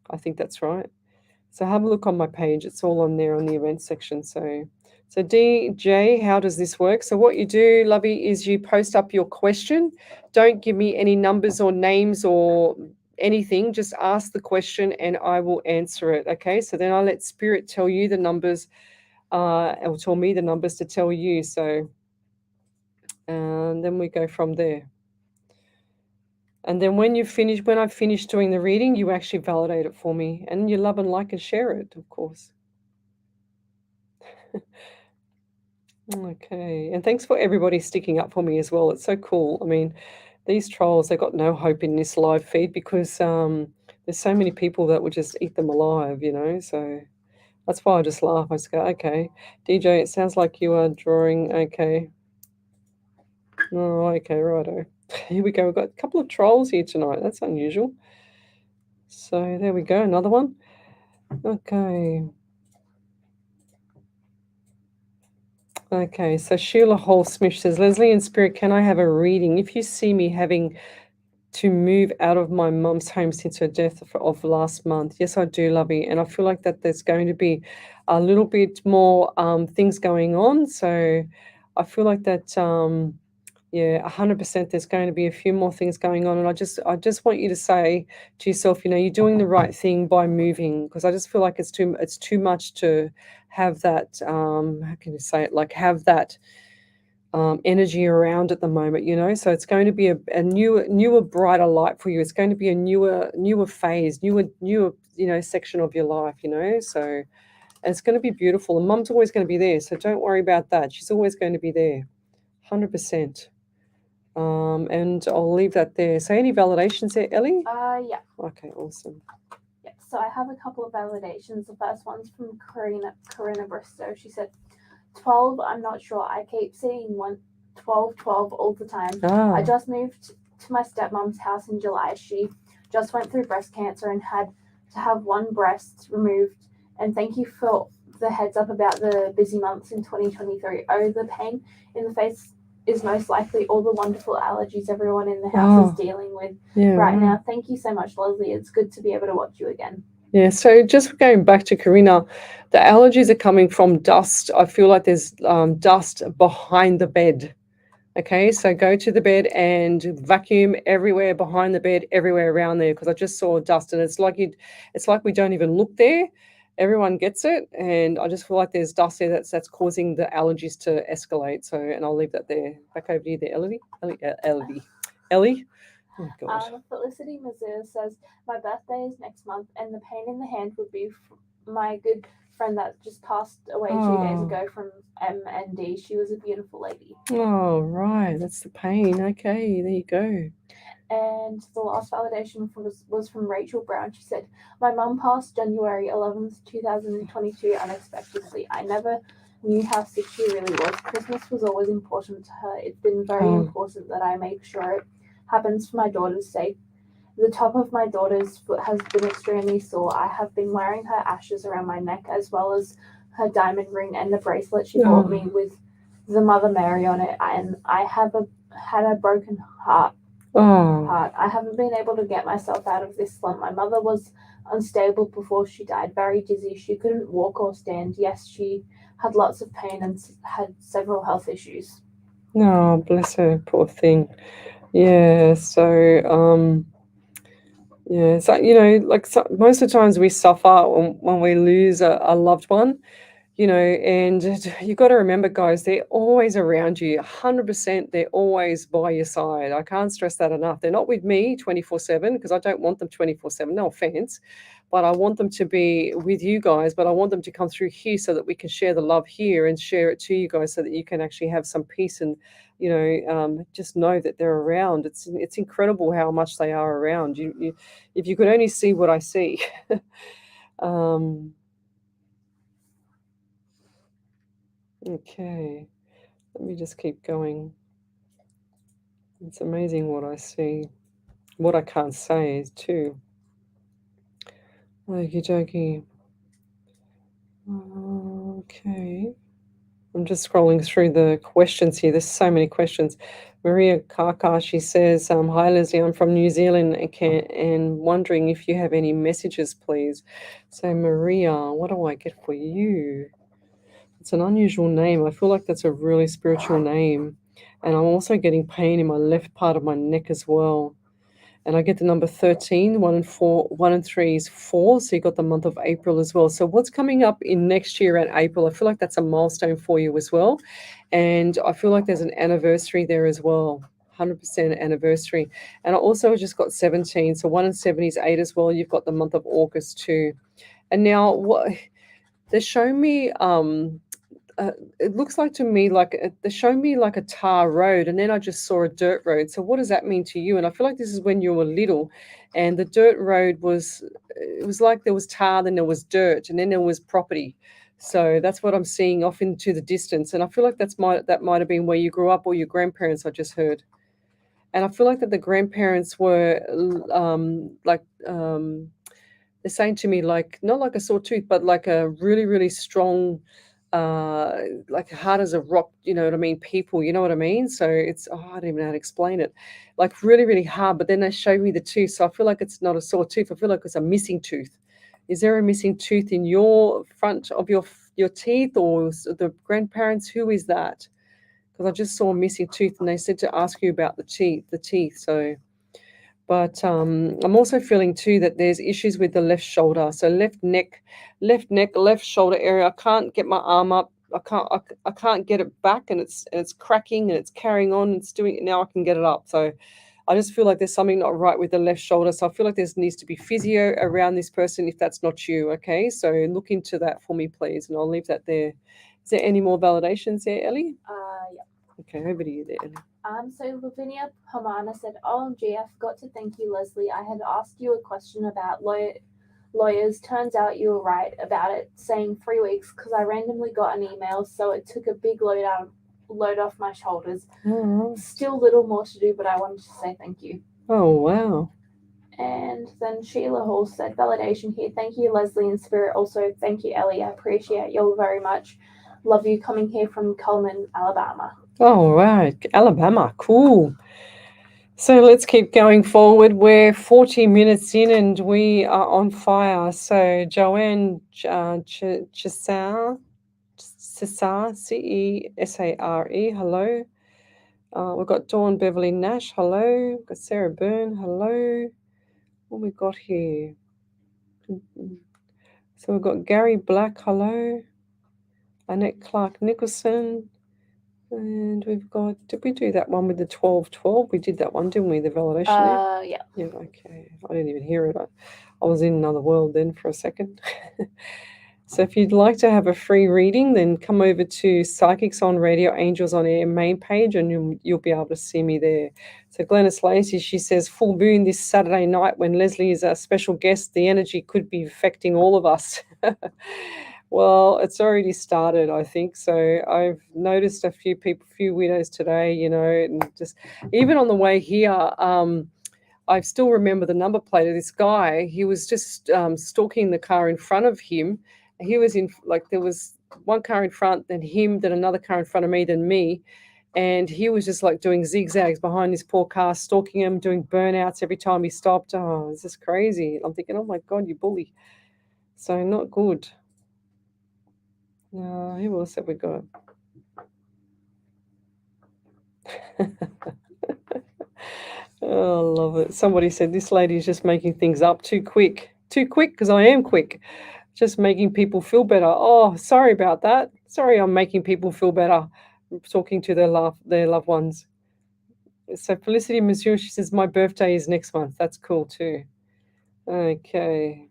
I think that's right. So have a look on my page. It's all on there on the events section. So DJ, how does this work? So what you do, lovey, is you post up your question. Don't give me any numbers or names or anything. Just ask the question and I will answer it. Okay. So then I let Spirit tell you the numbers, or tell me the numbers to tell you. So and then we go from there. And then when I finish doing the reading, you actually validate it for me and you love and like and share it, of course. Okay. And thanks for everybody sticking up for me as well. It's so cool. I mean, these trolls, they got no hope in this live feed because there's so many people that would just eat them alive, so that's why I just laugh. I just go, okay. DJ, it sounds like you are drawing. Okay. Oh, okay, righto. Here we go. We've got a couple of trolls here tonight. That's unusual. So there we go. Another one. Okay. Okay. So Sheila Hall Smith says, Lesley and Spirit, can I have a reading? If you see me having to move out of my mum's home since her death of last month. Yes, I do, lovey. And I feel like that there's going to be a little bit more things going on. So I feel like that, 100% there's going to be a few more things going on. And I just want you to say to yourself, you're doing the right thing by moving, because I just feel like it's too much to have that, how can you say it, like have that energy around at the moment, so it's going to be a newer, brighter light for you. It's going to be a newer phase, newer section of your life, so and it's going to be beautiful. And mum's always going to be there, so don't worry about that. She's always going to be there, 100%. And I'll leave that there. So any validations there, Ellie? Yeah. Okay, awesome. Yeah, so I have a couple of validations. The first one's from Corinna Bristow. She said 12, I'm not sure. I keep seeing 12 all the time. I just moved to my stepmom's house in July. She just went through breast cancer and had to have one breast removed. And thank you for the heads up about the busy months in 2023. Oh, the pain in the face is most likely all the wonderful allergies everyone in the house is dealing with now. Thank you so much, Lesley. It's good to be able to watch you again. Yeah, so just going back to Corinna, the allergies are coming from dust. I feel like there's dust behind the bed. Okay, so go to the bed and vacuum everywhere behind the bed, everywhere around there, because I just saw dust and it's like we don't even look there. Everyone gets it, and I just feel like there's dust there that's causing the allergies to escalate. So, and I'll leave that there. Back over to you there, Ellie. Oh, God. Felicity Mazur says, my birthday is next month and the pain in the hand would be my good friend that just passed away 2 days ago from MND. She was a beautiful lady. Oh, right. That's the pain. Okay, there you go. And the last validation was from Rachel Brown. She said, my mum passed January 11th, 2022 unexpectedly. I never knew how sick she really was. Christmas was always important to her. It's been very important that I make sure it happens for my daughter's sake. The top of my daughter's foot has been extremely sore. I have been wearing her ashes around my neck as well as her diamond ring and the bracelet she bought me with the Mother Mary on it. And I have had a broken heart. I haven't been able to get myself out of this slump. My mother was unstable before she died, very dizzy. She couldn't walk or stand. Yes, she had lots of pain and had several health issues. Oh, bless her, poor thing. Yeah, so yeah, so like most of the times we suffer when we lose a loved one, and you got to remember, guys, they're always around you, 100%. They're always by your side. I can't stress that enough. They're not with me 24/7 because I don't want them 24/7. No offense, but I want them to be with you guys. But I want them to come through here so that we can share the love here and share it to you guys, so that you can actually have some peace and just know that they're around. It's incredible how much they are around. You if you could only see what I see. Okay, let me just keep going. It's amazing what I see. What I can't say too. Okie dokie. Okay. I'm just scrolling through the questions here. There's so many questions. Maria Kaka, she says, hi Leslie, I'm from New Zealand and wondering if you have any messages, please. So Maria, what do I get for you? It's an unusual name. I feel like that's a really spiritual name. And I'm also getting pain in my left part of my neck as well. And I get the number 13, 1 and 4, 1 and 3 is 4. So you got the month of April as well. So what's coming up in next year at April? I feel like that's a milestone for you as well. And I feel like there's an anniversary there as well. 100% anniversary. And I also just got 17. So 1 and 7 is 8 as well. You've got the month of August too. And now what they're showing me, it looks like to me like they're showing me like a tar road, and then I just saw a dirt road. So what does that mean to you? And I feel like this is when you were little, and the dirt road it was like there was tar, then there was dirt, and then there was property. So that's what I'm seeing off into the distance, and I feel like that might have been where you grew up, or your grandparents. I just heard, and I feel like that the grandparents were they're saying to me like not like a sore tooth, but like a really really strong. Like hard as a rock, you know what I mean? People, you know what I mean? So it's, I don't even know how to explain it. Like really, really hard. But then they showed me the tooth. So I feel like it's not a sore tooth. I feel like it's a missing tooth. Is there a missing tooth in your front of your teeth, or the grandparents? Who is that? Because I just saw a missing tooth and they said to ask you about the teeth. So, but I'm also feeling too that there's issues with the left shoulder. So left neck, left shoulder area. I can't get my arm up. I can't get it back, and it's cracking and it's carrying on. It's doing it now. I can get it up. So I just feel like there's something not right with the left shoulder. So I feel like there needs to be physio around this person if that's not you. Okay, so look into that for me, please, and I'll leave that there. Is there any more validations there, Ellie? Yeah. Okay, over to you there, Ellie. So Lavinia Pomana said, OMG, I forgot to thank you, Leslie. I had asked you a question about lawyers. Turns out you were right about it, saying 3 weeks, because I randomly got an email, so it took a big load off my shoulders. Still little more to do, but I wanted to say thank you. Oh, wow. And then Sheila Hall said, validation here. Thank you, Leslie and Spirit. Also, thank you, Ellie. I appreciate you all very much. Love you, coming here from Cullman, Alabama. All right, Alabama, cool. So let's keep going forward. We're 40 minutes in and we are on fire. So Joanne Cesare, Cesare, hello. We've got Dawn Beverly Nash, hello. We've got Sarah Byrne, hello. What we got here? So we've got Gary Black, hello. Annette Clark Nicholson. And we've got, did we do that one with the 12-12? We did that one, didn't we? The validation? Yeah. Yeah, okay. I didn't even hear it. I was in another world then for a second. So if you'd like to have a free reading, then come over to Psychics on Radio, Angels on Air main page, and you'll be able to see me there. So Glennis Lacey, she says, full moon this Saturday night when Leslie is a special guest, the energy could be affecting all of us. Well, it's already started, I think. So I've noticed a few widows today, and just even on the way here, I still remember the number plate of this guy. He was just stalking the car in front of him. He was in, like, there was one car in front, then him, then another car in front of me, then me. And he was just like doing zigzags behind this poor car, stalking him, doing burnouts every time he stopped. Oh, this is crazy. I'm thinking, oh my God, you bully. So not good. Who else have we got? Oh, I love it. Somebody said this lady is just making things up too quick. Too quick, because I am quick. Just making people feel better. Oh, sorry about that. Sorry, I'm making people feel better. Talking to their loved ones. So Felicity Monsieur, she says my birthday is next month. That's cool too. Okay.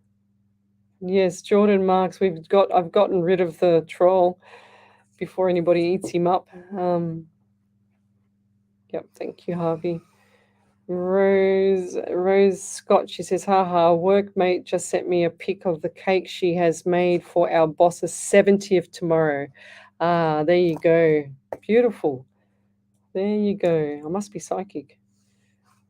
Yes, Jordan Marks. I've gotten rid of the troll before anybody eats him up. Yep. Thank you, Harvey. Rose Scott, she says, haha, workmate just sent me a pic of the cake she has made for our boss's 70th tomorrow. Ah, there you go. Beautiful. There you go. I must be psychic.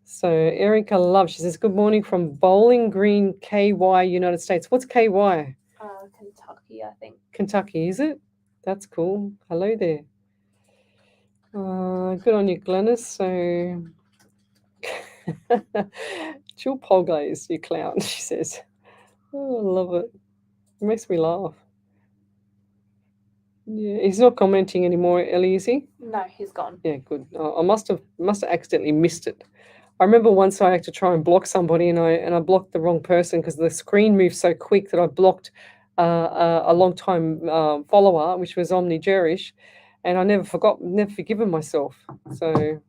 So Erica Love, she says, good morning from Bowling Green, KY, United States. What's KY? Kentucky, I think. Kentucky, is it? That's cool. Hello there. Good on you, Glennis. So Jill Polgaze, you clown, she says. Oh, I love it. It makes me laugh. Yeah, he's not commenting anymore, Ellie, is he? No, he's gone. Yeah, good. I must have accidentally missed it. I remember once I had to try and block somebody, and I blocked the wrong person because the screen moved so quick that I blocked a long time follower, which was Omni Jerish, and I never forgiven myself. So,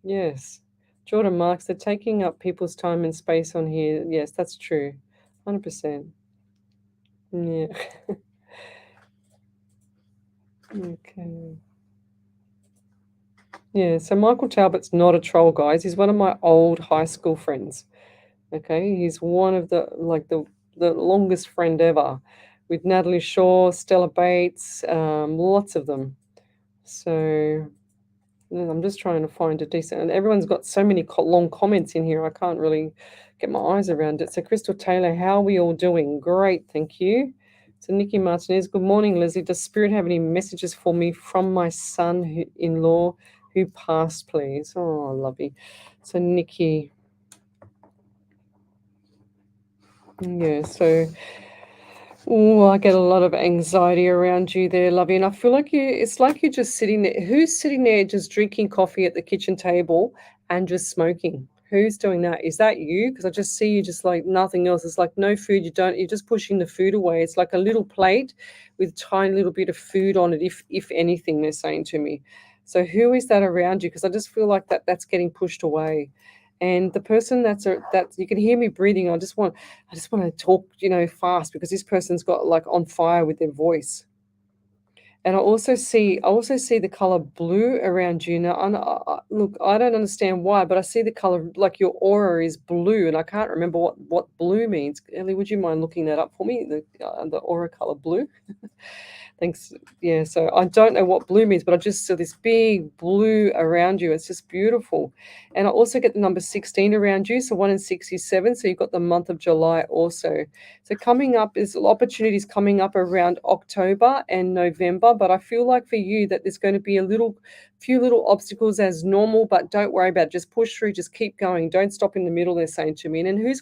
yes. Jordan Marks, they're taking up people's time and space on here. Yes, that's true. 100%. Yeah. Okay. Yeah, so Michael Talbot's not a troll, guys. He's one of my old high school friends. Okay, he's one of the longest friend ever, with Natalie Shaw, Stella Bates, lots of them. So I'm just trying to find a decent, and everyone's got so many long comments in here. I can't really get my eyes around it. So Crystal Taylor, how are we all doing? Great, thank you. So Nikki Martinez, good morning, Leslie. Does Spirit have any messages for me from my son-in-law who passed, please? Oh, lovely. So Nikki. Yeah, so I get a lot of anxiety around you there, lovey. And I feel like it's like you're just sitting there. Who's sitting there just drinking coffee at the kitchen table and just smoking? Who's doing that? Is that you? Because I just see you just like nothing else. It's like no food. You're just pushing the food away. It's like a little plate with a tiny little bit of food on it, if anything, they're saying to me. So who is that around you? Because I just feel like that's getting pushed away. And the person that you can hear me breathing, I just want to talk, fast, because this person's got like on fire with their voice. And I also see the color blue around you now. Look, I don't understand why, but I see the color, like your aura is blue, and I can't remember what blue means. Ellie, would you mind looking that up for me? The aura color blue. Thanks. Yeah, so I don't know what blue means, but I just saw this big blue around you. It's just beautiful. And I also get the number 16 around you, so 1 in 67. So you've got the month of July also. So coming up is opportunities coming up around October and November, but I feel like for you that there's going to be few little obstacles as normal, but don't worry about it. Just push through, just keep going. Don't stop in the middle, they're saying to me. And then who's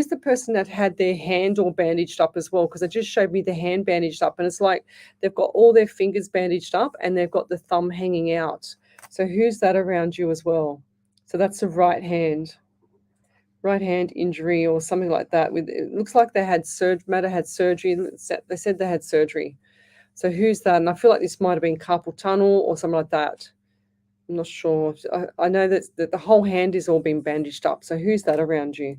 the person that had their hand all bandaged up as well? Because they just showed me the hand bandaged up, and it's like they've got all their fingers bandaged up and they've got the thumb hanging out. So who's that around you as well? So that's the right hand injury or something like that. It looks like they had surgery. They said they had surgery. So who's that? And I feel like this might have been carpal tunnel or something like that. I'm not sure. I know that the whole hand is all being bandaged up. So who's that around you?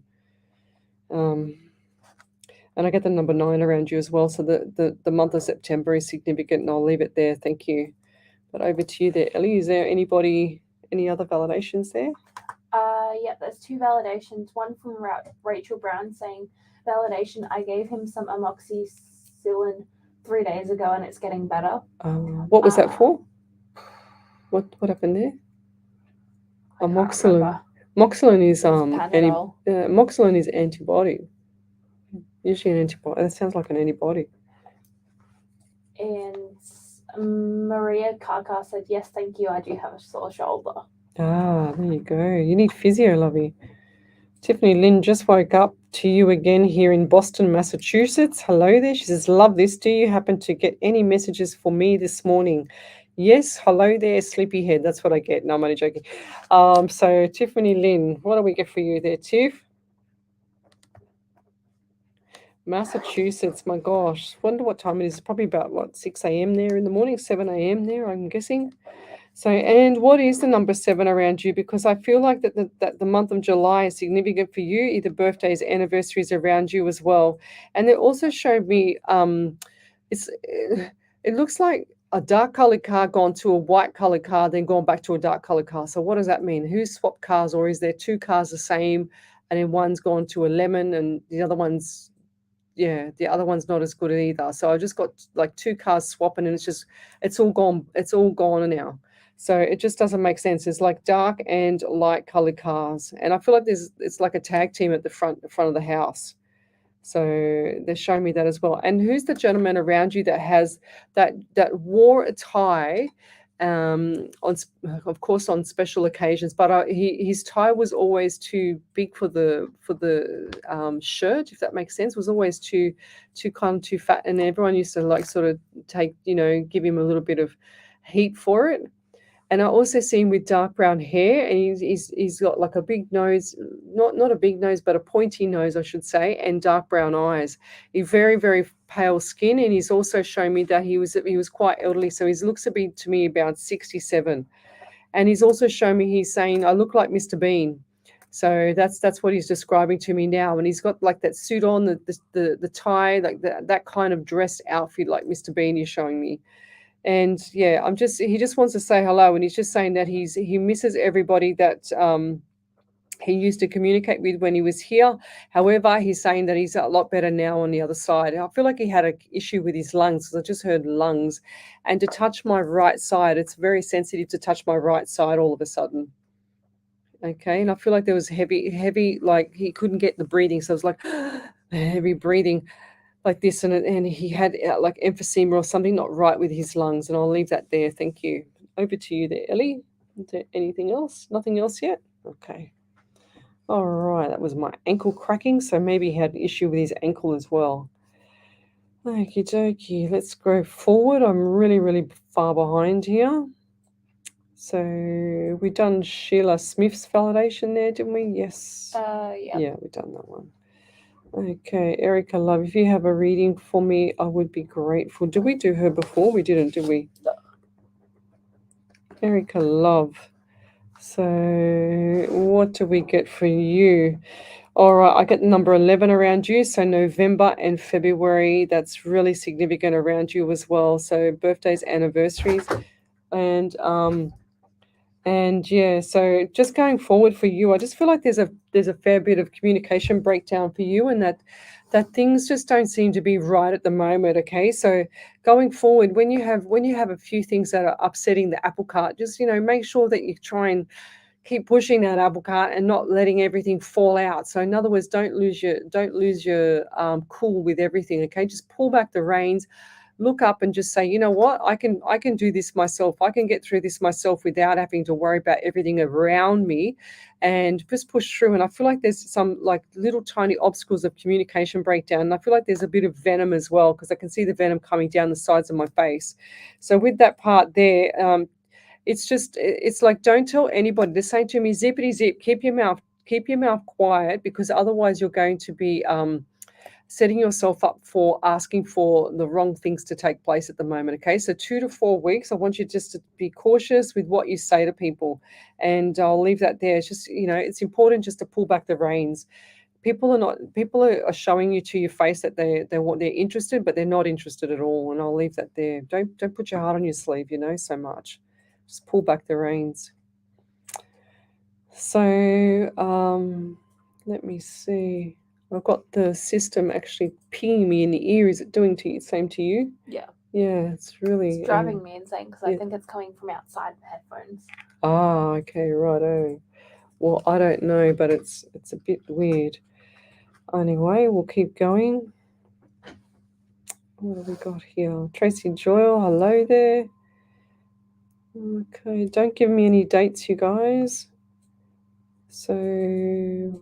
And I get the number 9 around you as well. So the month of September is significant, and I'll leave it there. Thank you. But over to you there, Ellie. Is there any other validations there? Yeah, there's 2 validations. One from Rachel Brown saying, validation, I gave him some amoxicillin 3 days ago and it's getting better. What was that for? What happened there? Amoxicillin. Moxilin is Panadol. Moxilin is antibody. Usually an antibody. That sounds like an antibody. And Maria Kaka said, yes, thank you. I do have a sore shoulder. Ah, there you go. You need physio, lovey. Tiffany Lynn just woke up to you again here in Boston, Massachusetts. Hello there. She says, love this. Do you happen to get any messages for me this morning? Yes. Hello there, sleepyhead. That's what I get. No, I'm only joking. So Tiffany Lynn, what do we get for you there, Tiff? Massachusetts, my gosh. Wonder what time it is. Probably about, 6 a.m. there in the morning, 7 a.m. there, I'm guessing. So, and what is the number 7 around you? Because I feel like that the month of July is significant for you, either birthdays, anniversaries around you as well. And they also showed me, it looks like a dark colored car gone to a white colored car, then gone back to a dark colored car. So what does that mean? Who swapped cars, or is there two cars the same, and then one's gone to a lemon and the other one's not as good either. So I just got like two cars swapping, and it's all gone now. So it just doesn't make sense. It's like dark and light colored cars, and I feel like it's like a tag team at the front of the house. So they're showing me that as well. And who's the gentleman around you that has that wore a tie? Of course on special occasions, but his tie was always too big for the shirt, if that makes sense. Was always too fat, and everyone used to like sort of take, give him a little bit of heat for it. And I also see him with dark brown hair, and he's got like a big nose, not a big nose, but a pointy nose, I should say, and dark brown eyes. He's very, very pale skin, and he's also shown me that he was quite elderly, so he looks to me about 67. And he's also shown me, he's saying, I look like Mr. Bean. So that's what he's describing to me now. And he's got like that suit on, the tie, like that kind of dress outfit like Mr. Bean is showing me. And yeah, he just wants to say hello, and he's just saying that he misses everybody that he used to communicate with when he was here. However, he's saying that he's a lot better now on the other side. I feel like he had an issue with his lungs, because I just heard lungs. And to touch my right side, it's very sensitive to touch my right side all of a sudden. Okay, and I feel like there was heavy, like he couldn't get the breathing, so it was like heavy breathing like this, and he had like emphysema or something not right with his lungs. And I'll leave that there. Thank you. Over to you there, Ellie. Is there anything else? Nothing else yet? Okay. All right, that was my ankle cracking, so maybe he had an issue with his ankle as well. Okie dokie, let's go forward. I'm really, really far behind here. So we've done Sheila Smith's validation there, didn't we? Yes. Yeah. Yeah, we've done that one. Okay, Erica Love, if you have a reading for me, I would be grateful. Did we do her before? We didn't, did we? No. Erica Love. So what do we get for you? All right, I get number 11 around you. So November and February, that's really significant around you as well. So birthdays, anniversaries, and yeah, so just going forward for you, I just feel like there's a fair bit of communication breakdown for you, and that things just don't seem to be right at the moment. Okay, so going forward, when you have a few things that are upsetting the apple cart, just make sure that you try and keep pushing that apple cart and not letting everything fall out. So in other words, don't lose your cool with everything. Okay, just pull back the reins. Look up and just say, you know what, I can do this myself. I can get through this myself without having to worry about everything around me, and just push through. And I feel like there's some like little tiny obstacles of communication breakdown. And I feel like there's a bit of venom as well, because I can see the venom coming down the sides of my face. So with that part there, it's like, don't tell anybody. They're saying to me, zippity zip, keep your mouth quiet, because otherwise you're going to be setting yourself up for asking for the wrong things to take place at the moment. Okay, so 2 to 4 weeks, I want you just to be cautious with what you say to people, and I'll leave that there. It's just, it's important just to pull back the reins. People are showing you to your face that they're interested, but they're not interested at all, and I'll leave that there. Don't put your heart on your sleeve, so much. Just pull back the reins. So let me see. I've got the system actually pinging me in the ear. Is it doing same to you? Yeah. Yeah, it's really It's driving me insane, because yeah. I think it's coming from outside the headphones. Ah, okay, righto. Well, I don't know, but it's a bit weird. Anyway, we'll keep going. What have we got here? Tracy Joyle, hello there. Okay, don't give me any dates, you guys. So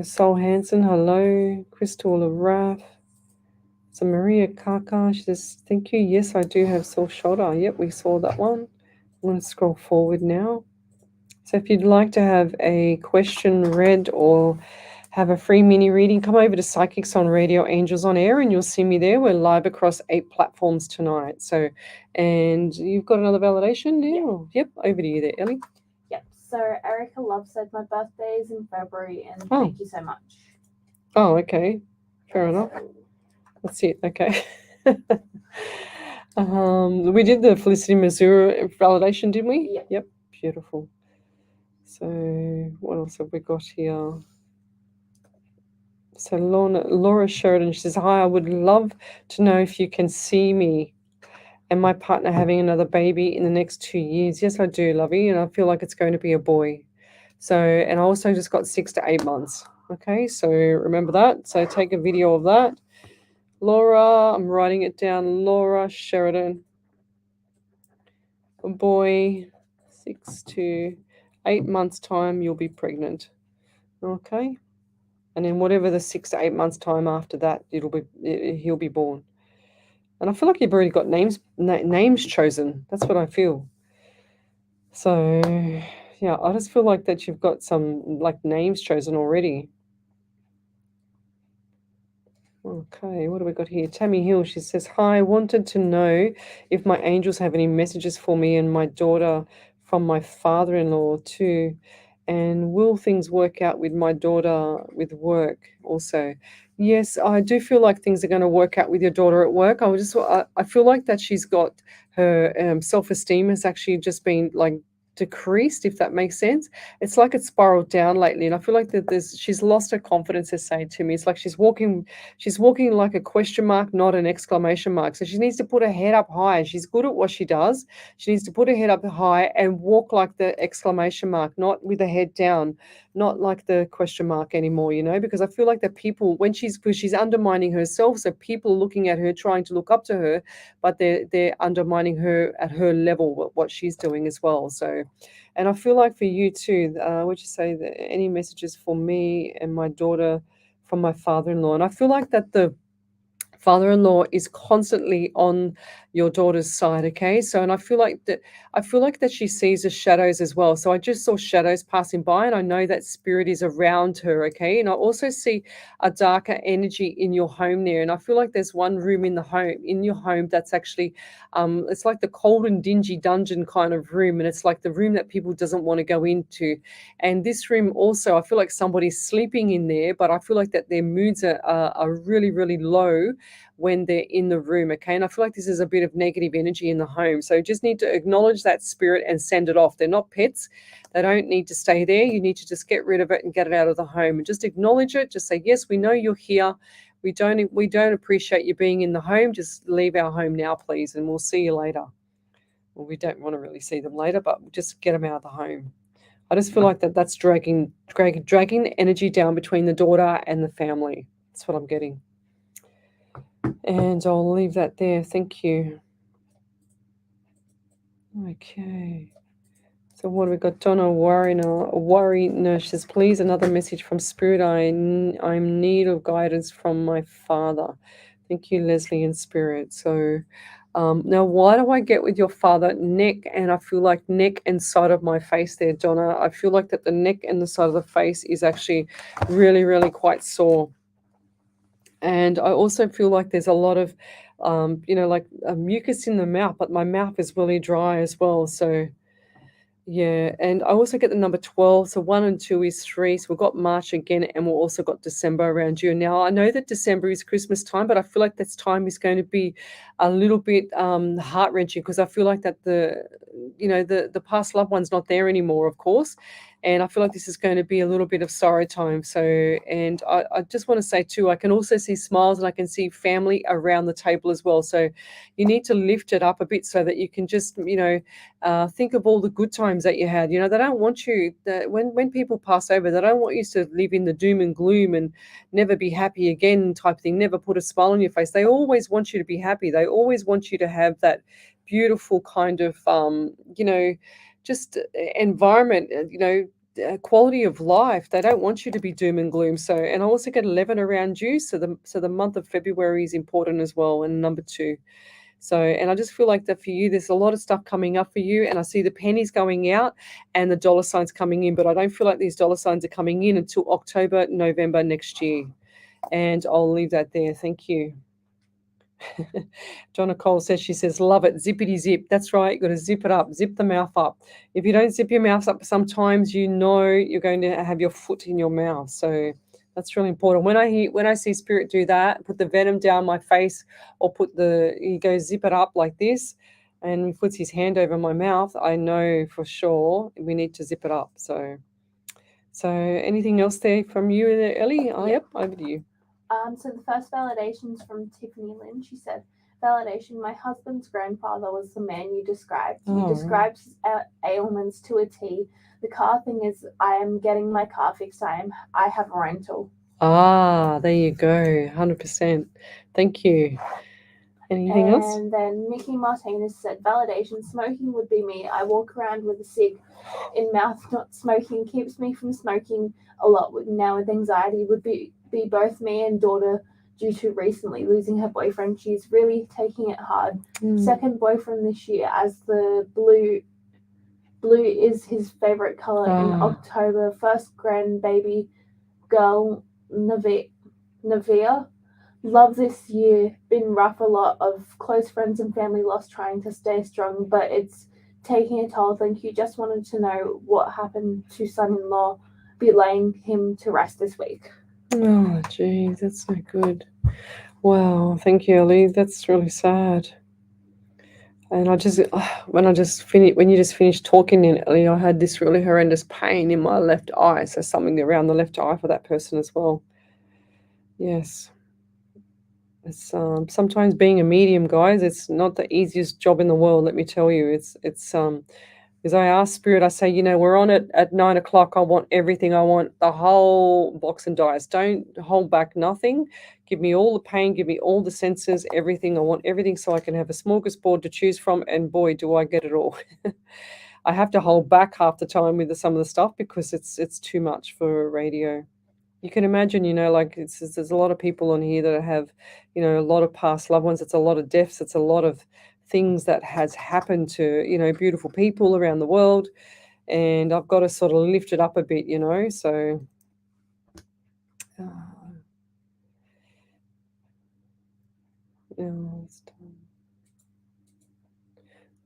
Sol Hansen, hello. Crystal Raff. So Maria Kaka, she says, thank you. Yes, I do have soft shoulder. Yep, we saw that one. I'm going to scroll forward now. So if you'd like to have a question read or have a free mini reading, come over to Psychics on Radio, Angels on Air, and you'll see me there. We're live across 8 platforms tonight. So, and you've got another validation now? Yep, over to you there, Ellie. Yep. So Erica Love said my birthday is in February, and thank you so much. Oh, okay. Fair enough. That's it. Okay. We did the Felicity Missouri validation, didn't we? Yep. Yep. Beautiful. So what else have we got here? So Laura Sheridan, she says, hi, I would love to know if you can see me and my partner having another baby in the next 2 years. Yes, I do, lovey, and I feel like it's going to be a boy. So, and I also just got 6 to 8 months. Okay, so remember that. So take a video of that. Laura, I'm writing it down. Laura Sheridan. A boy, 6 to 8 months' time, you'll be pregnant. Okay. And then whatever the 6 to 8 months' time after that, he'll be born. And I feel like you've already got names chosen. That's what I feel. So, yeah, I just feel like that you've got some like names chosen already. Okay, what do we got here? Tammy Hill, she says, hi, I wanted to know if my angels have any messages for me and my daughter from my father-in-law too. And will things work out with my daughter with work also? Yes, I do feel like things are going to work out with your daughter at work. I feel like that she's got her self-esteem has actually just been like decreased, if that makes sense. It's like it's spiraled down lately, and I feel like that she's lost her confidence. They're saying to me, it's like she's walking like a question mark, not an exclamation mark. So she needs to put her head up high. She's good at what she does. She needs to put her head up high and walk like the exclamation mark, not with the head down, not like the question mark anymore, because I feel like that people, because she's undermining herself, so people looking at her, trying to look up to her, but they're undermining her at her level, what she's doing as well. So, and I feel like for you too, would you say that any messages for me and my daughter from my father-in-law? And I feel like that the father-in-law is constantly on your daughter's side, okay? So, and I feel like that she sees the shadows as well. So I just saw shadows passing by, and I know that spirit is around her, okay? And I also see a darker energy in your home there, and I feel like there's one room in your home that's actually it's like the cold and dingy dungeon kind of room, and it's like the room that people doesn't want to go into. And this room also, I feel like somebody's sleeping in there, but I feel like that their moods are really, really low when they're in the room, okay? And I feel like this is a bit of negative energy in the home. So you just need to acknowledge that spirit and send it off. They're not pets. They don't need to stay there. You need to just get rid of it and get it out of the home, and just acknowledge it. Just say, yes, we know you're here. We don't appreciate you being in the home. Just leave our home now, please, and we'll see you later. Well, we don't want to really see them later, but just get them out of the home. I just feel like that's dragging the energy down between the daughter and the family. That's what I'm getting. And I'll leave that there. Thank you. Okay. So what have we got? Donna Wariner says, please, another message from Spirit. I'm in need of guidance from my father. Thank you, Lesley and Spirit. So now why do I get with your father neck, and I feel like neck and side of my face there, Donna? I feel like that the neck and the side of the face is actually really, really quite sore. And I also feel like there's a lot of, like mucus in the mouth, but my mouth is really dry as well. So, yeah. And I also get the number 12. So 1 and 2 is 3. So we've got March again, and we've also got December around you. Now, I know that December is Christmas time, but I feel like this time is going to be a little bit heart-wrenching, because I feel like that the past loved one's not there anymore, of course. And I feel like this is going to be a little bit of sorrow time. So, and I just want to say too, I can also see smiles and I can see family around the table as well. So you need to lift it up a bit so that you can just, think of all the good times that you had. They don't want you, when people pass over, they don't want you to live in the doom and gloom and never be happy again type thing, never put a smile on your face. They always want you to be happy. They always want you to have that beautiful kind of, just environment, quality of life. They don't want you to be doom and gloom. So, and I also get 11 around you. So the month of February is important as well. And number 2. So, and I just feel like that for you, there's a lot of stuff coming up for you. And I see the pennies going out and the dollar signs coming in, but I don't feel like these dollar signs are coming in until October, November next year. And I'll leave that there. Thank you. John Nicole says, she says, love it. Zippity zip. That's right. You've got to zip it up. Zip the mouth up. If you don't zip your mouth up, sometimes you're going to have your foot in your mouth. So that's really important. When I see spirit do that, put the venom down my face or he goes zip it up like this and he puts his hand over my mouth, I know for sure we need to zip it up. So anything else there from you, Ellie? Oh, yep, over to you. So the first validation's from Tiffany Lynn. She said, validation, my husband's grandfather was the man you described. You described his ailments to a T. The car thing is, I am getting my car fixed. I have a rental. Ah, there you go. 100%. Thank you. Anything else? And then Mickey Martinez said, validation, smoking would be me. I walk around with a cig in mouth, not smoking, keeps me from smoking a lot. Now with anxiety would be both me and daughter due to recently losing her boyfriend. She's really taking it hard. Second boyfriend this year, as the blue is his favorite color in October. First grandbaby girl, Navia. Love this year. Been rough, a lot of close friends and family lost, trying to stay strong, but it's taking a toll. Thank you. Just wanted to know what happened to son-in-law. Be laying him to rest this week. Oh, geez, that's so good. Wow, thank you, Ellie. That's really sad. And when you just finished talking, Ellie, I had this really horrendous pain in my left eye. So something around the left eye for that person as well. Yes. It's sometimes being a medium, guys, it's not the easiest job in the world, let me tell you. It's as I ask spirit, I say, we're on it at 9 o'clock. I want everything. I want the whole box and dice. Don't hold back nothing. Give me all the pain. Give me all the senses, everything. I want everything so I can have a smorgasbord to choose from. And boy, do I get it all. I have to hold back half the time with some of the stuff because it's too much for radio. You can imagine, there's a lot of people on here that have, a lot of past loved ones. It's a lot of deaths. It's a lot of things that has happened to, beautiful people around the world. And I've got to sort of lift it up a bit, so. It's done.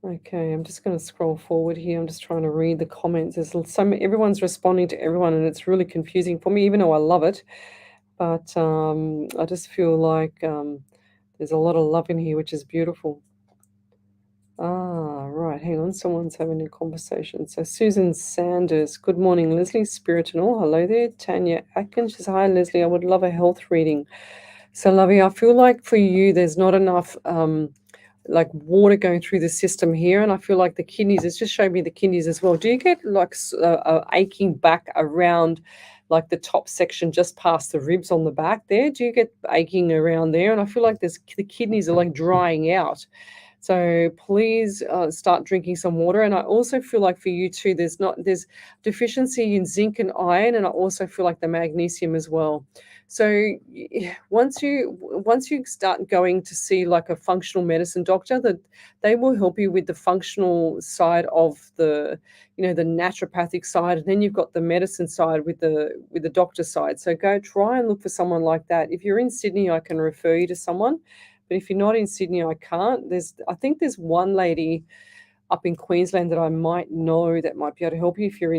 Okay, I'm just going to scroll forward here. I'm just trying to read the comments. Everyone's responding to everyone, and it's really confusing for me, even though I love it. But I just feel like there's a lot of love in here, which is beautiful. Right. Hang on. Someone's having a conversation. So Susan Sanders, good morning, Lesley, Spirit and all. Hello there. Tanya Atkins says, hi, Lesley. I would love a health reading. So, Lovey, I feel like for you, there's not enough like water going through the system here, and I feel like the kidneys. It's just showing me the kidneys as well. Do you get like aching back around like the top section just past the ribs on the back there? Do you get aching around there? And I feel like the kidneys are like drying out. So please start drinking some water. And I also feel like for you too, there's deficiency in zinc and iron, and I also feel like the magnesium as well. So once you start going to see like a functional medicine doctor, that they will help you with the functional side of the naturopathic side, and then you've got the medicine side with the doctor side. So go try and look for someone like that. If you're in Sydney, I can refer you to someone. But if you're not in Sydney, I can't. I think there's one lady up in Queensland that I might know that might be able to help you if you're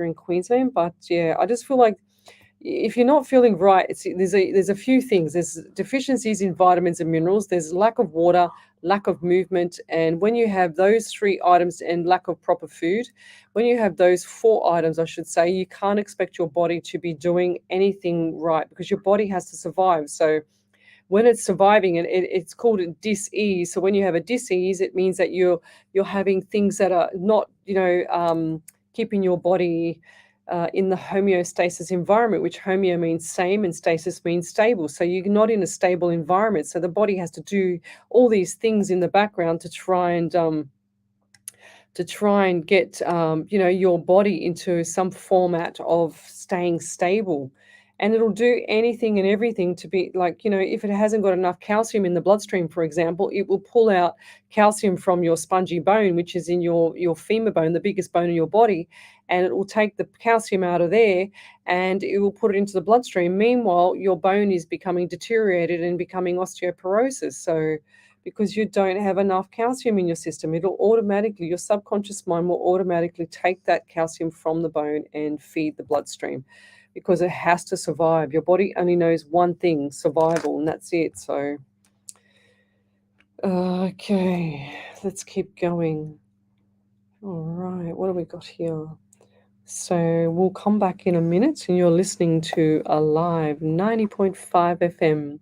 in Queensland. But yeah, I just feel like if you're not feeling right, there's a few things. There's deficiencies in vitamins and minerals. There's lack of water, lack of movement, and when you have those 3 items and lack of proper food, when you have those 4 items, I should say, you can't expect your body to be doing anything right because your body has to survive. So when it's surviving, and it's called a dis-ease. So when you have a dis-ease, it means that you're having things that are not, keeping your body in the homeostasis environment, which homeo means same and stasis means stable. So you're not in a stable environment. So the body has to do all these things in the background to try and get your body into some format of staying stable. And it'll do anything and everything to be like, if it hasn't got enough calcium in the bloodstream, for example, it will pull out calcium from your spongy bone, which is in your femur bone, the biggest bone in your body, and it will take the calcium out of there and it will put it into the bloodstream. Meanwhile, your bone is becoming deteriorated and becoming osteoporosis. So because you don't have enough calcium in your system, your subconscious mind will automatically take that calcium from the bone and feed the bloodstream because it has to survive. Your body only knows one thing, survival, and that's it. So, okay, let's keep going. All right, what have we got here? So we'll come back in a minute, and you're listening to Alive 90.5 FM.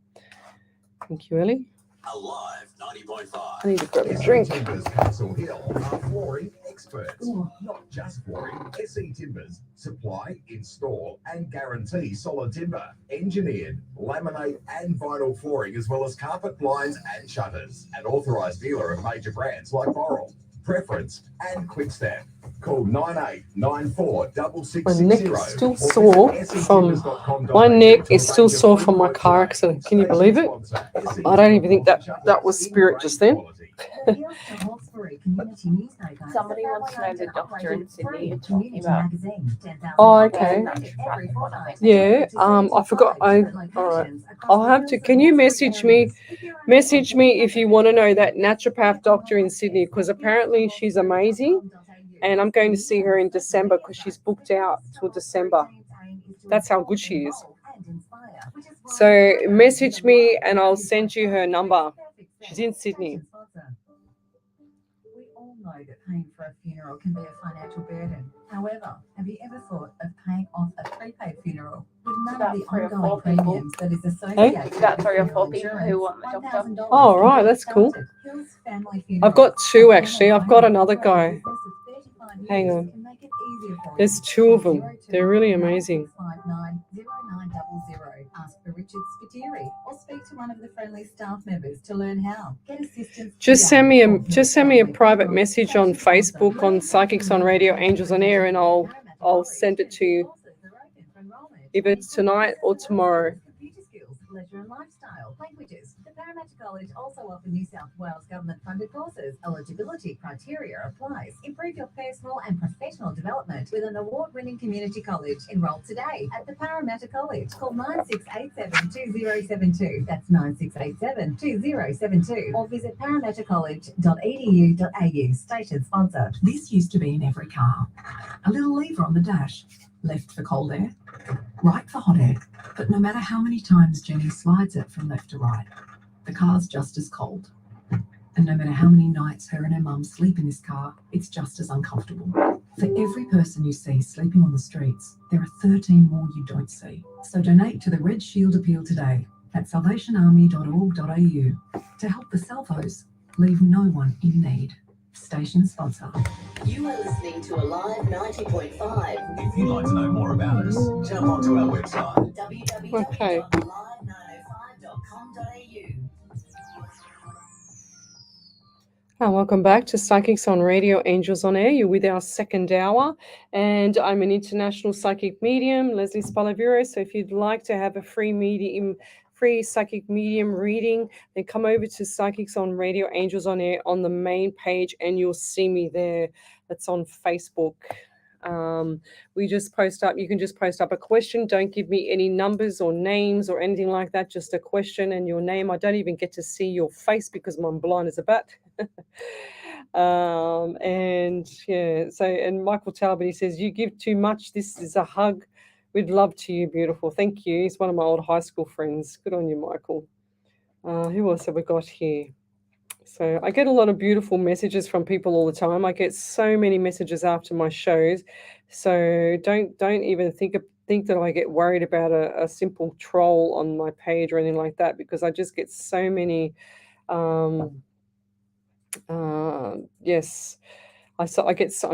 Thank you, Ellie. Alive 90.5. I need to grab a drink. Timbers Castle Hill are flooring experts. Not just flooring, SE Timbers supply, install and guarantee solid timber, engineered, laminate and vinyl flooring, as well as carpet, blinds and shutters. An authorised dealer of major brands like Boral, Preference and Quickstep. Call 9894 My neck is still sore from my car accident. Can you believe it? I don't even think that was spirit just then. Somebody wants to know the doctor in Sydney you're talking about. Oh, okay. Yeah. I forgot. All right. I'll have to. Can you message me? Message me if you want to know that naturopath doctor in Sydney, because apparently she's amazing. And I'm going to see her in December because she's booked out till December. That's how good she is. So message me and I'll send you her number. She's in Sydney. We all know that paying for a funeral can be a financial burden. However, have you ever thought of paying off a prepaid funeral with none of the ongoing premiums that is associated with About 3 or 4 people who want the doctor. Oh, right, that's cool. I've got 2 actually. I've got another guy. Hang on. There's 2 of them. They're really amazing. Ask for Richard Spiteri or speak to one of the friendly staff members to learn how. Get assistance. Just send me a private message on Facebook on Psychics on Radio, Angels on Air, and I'll send it to you either tonight or tomorrow. Computer skills, leisure and lifestyle, languages. The Parramatta College also offers New South Wales government-funded courses. Eligibility criteria applies. Improve your personal and professional development with an award-winning community college. Enroll today at the Parramatta College. Call 9687-2072. That's 9687-2072. Or visit parramattacollege.edu.au. Station sponsor. This used to be in every car. A little lever on the dash. Left for cold air, right for hot air. But no matter how many times Jenny slides it from left to right, the car's just as cold. And no matter how many nights her and her mum sleep in this car, it's just as uncomfortable. For every person you see sleeping on the streets, there are 13 more you don't see. So donate to the Red Shield Appeal today at salvationarmy.org.au to help the Salvos leave no one in need. Station sponsor. You are listening to Alive 90.5. If you'd like to know more about us, jump onto our website. www.alive905.com.au. Welcome back to Psychics on Radio, Angels on Air. You're with our second hour, and I'm an international psychic medium, Lesley Spaliviero. So if you'd like to have a free psychic medium reading, then come over to Psychics on Radio, Angels on Air on the main page, and you'll see me there. That's on Facebook. We just post up. You can just post up a question. Don't give me any numbers or names or anything like that. Just a question and your name. I don't even get to see your face because I'm blind as a bat. And Michael Talbot, he says, you give too much. This is a hug We'd love to you, beautiful. Thank you. He's one of my old high school friends. Good on you, Michael. Who else have we got here? So I get a lot of beautiful messages from people all the time. I get so many messages after my shows. So don't even think that I get worried about a simple troll on my page or anything like that, because I just get so many. Yes. I'm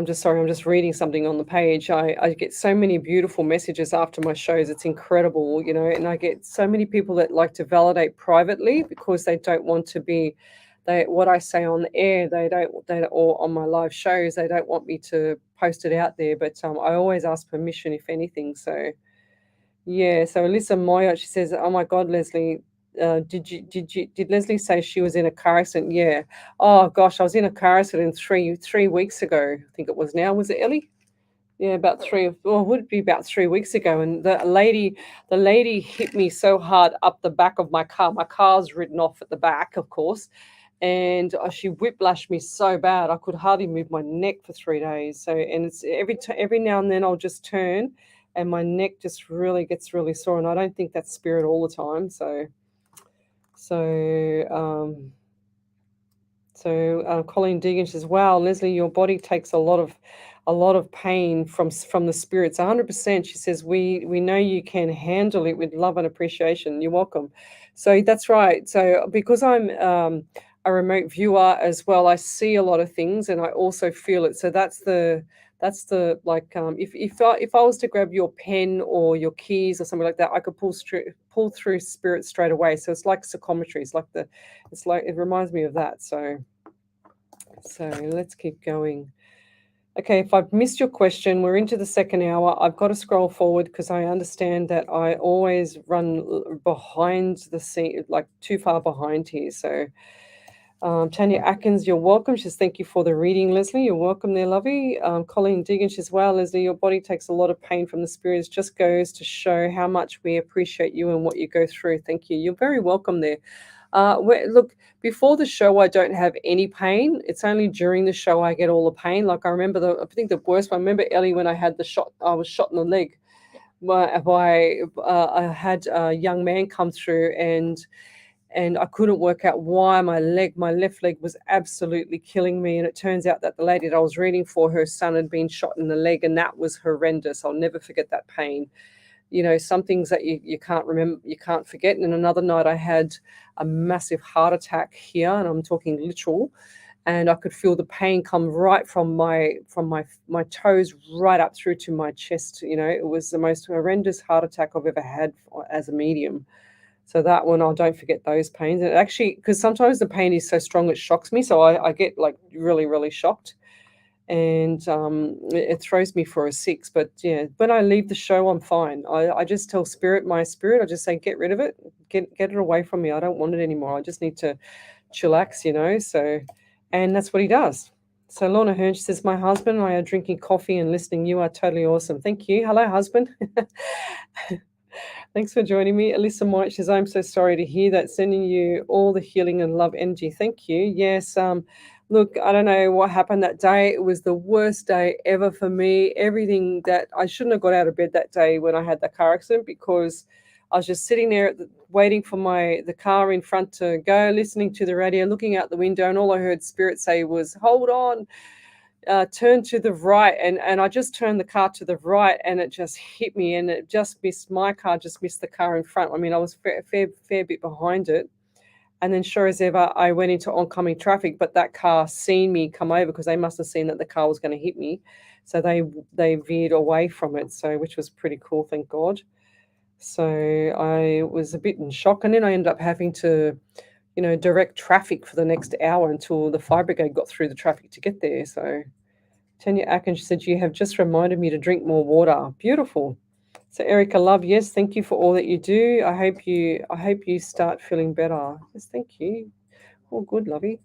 just sorry, I'm just reading something on the page. I get so many beautiful messages after my shows. It's incredible, and I get so many people that like to validate privately because they don't want to be, what I say on the air, or on my live shows, they don't want me to post it out there. But I always ask permission if anything. So yeah. So Alyssa Moya, she says, "Oh my God, Lesley, did Lesley say she was in a car accident?" Yeah. Oh gosh, I was in a car accident three weeks ago. I think it was now. Was it Ellie? Yeah, about would it be about 3 weeks ago? And the lady hit me so hard up the back of my car. My car's written off at the back, of course, and she whiplashed me so bad I could hardly move my neck for 3 days. So, and it's every now and then I'll just turn, and my neck just really gets really sore, and I don't think that's spirit all the time. Colleen Deegan says, "Wow, Lesley, your body takes a lot of pain from the spirits." 100%. She says, "We know you can handle it with love and appreciation." You're welcome. So that's right. So because I'm a remote viewer as well, I see a lot of things and I also feel it. So that's the like if I was to grab your pen or your keys or something like that, I could pull through spirit straight away. So it's like psychometry. It reminds me of that. So let's keep going. Okay, if I've missed your question, we're into the second hour. I've got to scroll forward because I understand that I always run behind the scene, like too far behind here. So Tanya Atkins, you're welcome. She says, "Thank you for the reading, Lesley." You're welcome there, lovey. Colleen Deegan says, "Wow, Lesley, your body takes a lot of pain from the spirits. Just goes to show how much we appreciate you and what you go through." Thank you. You're very welcome there. Look, before the show, I don't have any pain. It's only during the show I get all the pain. Like I remember I think the worst one. I remember Ellie when I had the shot. I was shot in the leg. I had a young man come through and I couldn't work out why my left leg was absolutely killing me. And it turns out that the lady that I was reading for, her son had been shot in the leg, and that was horrendous. I'll never forget that pain. Some things that you can't remember, you can't forget. And another night I had a massive heart attack here, and I'm talking literal, and I could feel the pain come right from my toes right up through to my chest. It was the most horrendous heart attack I've ever had as a medium. So that one, I don't forget those pains. And actually, because sometimes the pain is so strong, it shocks me. So I get like really, really shocked. And it throws me for a 6. But yeah, when I leave the show, I'm fine. I just tell my spirit, I just say, get rid of it. Get it away from me. I don't want it anymore. I just need to chillax, So, and that's what he does. So Lorna Hearn, she says, "My husband and I are drinking coffee and listening. You are totally awesome." Thank you. Hello, husband. Thanks for joining me. Alyssa White says, "I'm so sorry to hear that. Sending you all the healing and love energy." Thank you. Yes. Look, I don't know what happened that day. It was the worst day ever for me. Everything that I shouldn't have got out of bed that day when I had the car accident, because I was just sitting there waiting for the car in front to go, listening to the radio, looking out the window, and all I heard Spirit say was, "Hold on. Turn to the right," and I just turned the car to the right, and it just hit me, and it just missed my car, just missed the car in front. I mean, I was fair bit behind it, and then sure as ever, I went into oncoming traffic. But that car seen me come over because they must have seen that the car was going to hit me, so they veered away from it. So which was pretty cool, thank God. So I was a bit in shock, and then I ended up having to, direct traffic for the next hour until the fire brigade got through the traffic to get there. So Tanya Atkins said, "You have just reminded me to drink more water." Beautiful. So Erica Love, yes, thank you for all that you do. I hope you start feeling better. Yes, thank you. All good, lovey.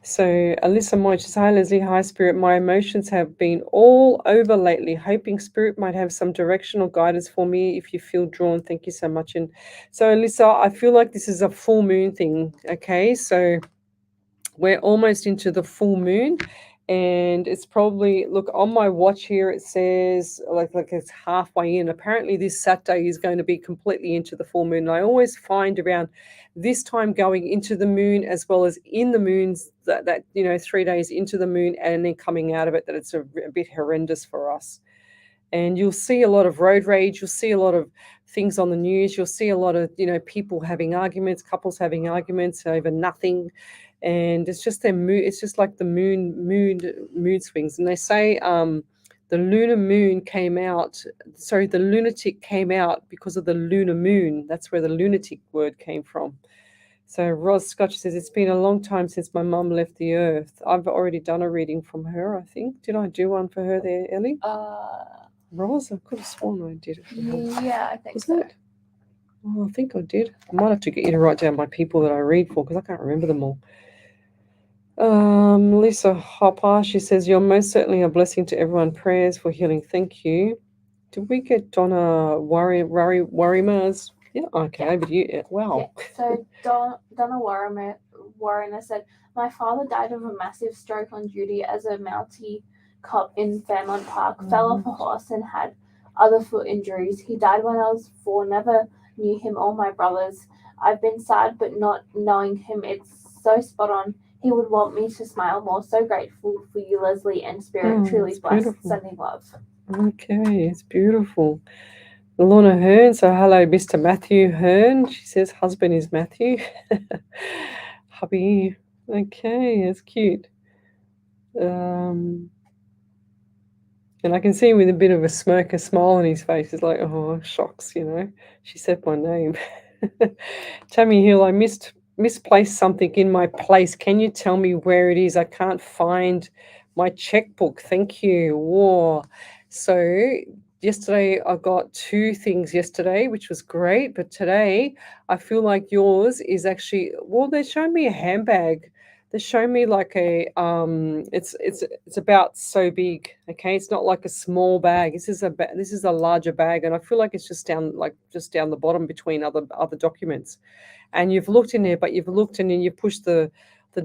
So Alyssa Moy says, "Hi Lesley, hi Spirit. My emotions have been all over lately. Hoping Spirit might have some directional guidance for me if you feel drawn. Thank you so much." And so Alyssa, I feel like this is a full moon thing. Okay, so we're almost into the full moon, And it's probably, look, on my watch here, it says like it's halfway in. Apparently this Saturday is going to be completely into the full moon. And I always find around this time going into the moon as well as in the moons that 3 days into the moon and then coming out of it, that it's a bit horrendous for us. And you'll see a lot of road rage. You'll see a lot of things on the news. You'll see a lot of, people having arguments, couples having arguments over nothing. And it's just their mood. It's just like the mood swings. And they say the lunar moon came out. Sorry, the lunatic came out because of the lunar moon. That's where the lunatic word came from. So Roz Scotch says, it's been a long time since my mum left the earth. I've already done a reading from her, I think. Did I do one for her there, Ellie? Roz? I could have sworn I did it. Yeah, I think Was so. it? Oh, I think I did. I might have to get you to write down my people that I read for because I can't remember them all. Lisa Hopper, she says, you're most certainly a blessing to everyone. Prayers for healing. Thank you. Did we get Donna Warrimas? Yeah, okay, over to you. Yeah, wow. Yeah. So Donna Warner said, my father died of a massive stroke on duty as a Mountie cop in Fairmont Park, fell off a horse and had other foot injuries. He died when I was 4, never knew him or my brothers. I've been sad, but not knowing him, it's so spot on. He would want me to smile more. So grateful for you, Lesley, and spirit truly blessed. Beautiful. Sending love. Okay, it's beautiful. Lorna Hearn, so hello, Mr. Matthew Hearn. She says husband is Matthew. Hubby. Okay, it's cute. And I can see him with a bit of a smirk, a smile on his face. It's like, oh, shocks, She said my name. Tammy Hill, I misplaced something in my place. Can you tell me where it is? I can't find my checkbook. Thank you. Whoa. So yesterday I got 2 things yesterday, which was great. But today I feel like yours is actually, well, they're showing me a handbag. They show me like a it's about so big. Okay, it's not like a small bag. This is a larger bag, and I feel like it's just down the bottom between other documents. And you've looked in there, but you've looked and then you push the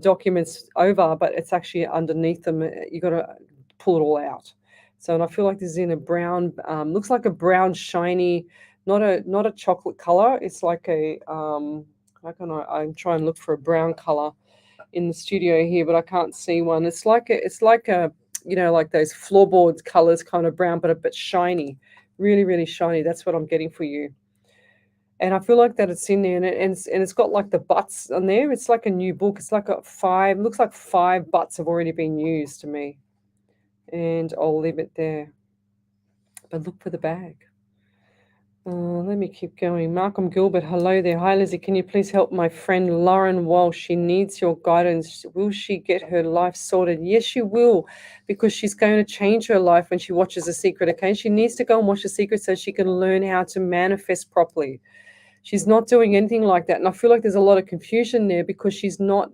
documents over, but it's actually underneath them. You got to pull it all out. So, and I feel like this is in a brown, looks like a brown shiny, not a chocolate color. It's like a I'm trying to look for a brown color in the studio here, but I can't see one. It's like a like those floorboards colors, kind of brown, but a bit shiny, really, really shiny. That's what I'm getting for you. And I feel like that it's in there, and it's got like the butts on there. It's like a new book. It's like looks like 5 butts have already been used to me. And I'll leave it there. But look for the bag. Let me keep going. Malcolm Gilbert, hello there. Hi, Lizzie. Can you please help my friend Lauren Walsh? She needs your guidance. Will she get her life sorted? Yes, she will, because she's going to change her life when she watches The Secret. Okay, she needs to go and watch The Secret so she can learn how to manifest properly. She's not doing anything like that, and I feel like there's a lot of confusion there because she's not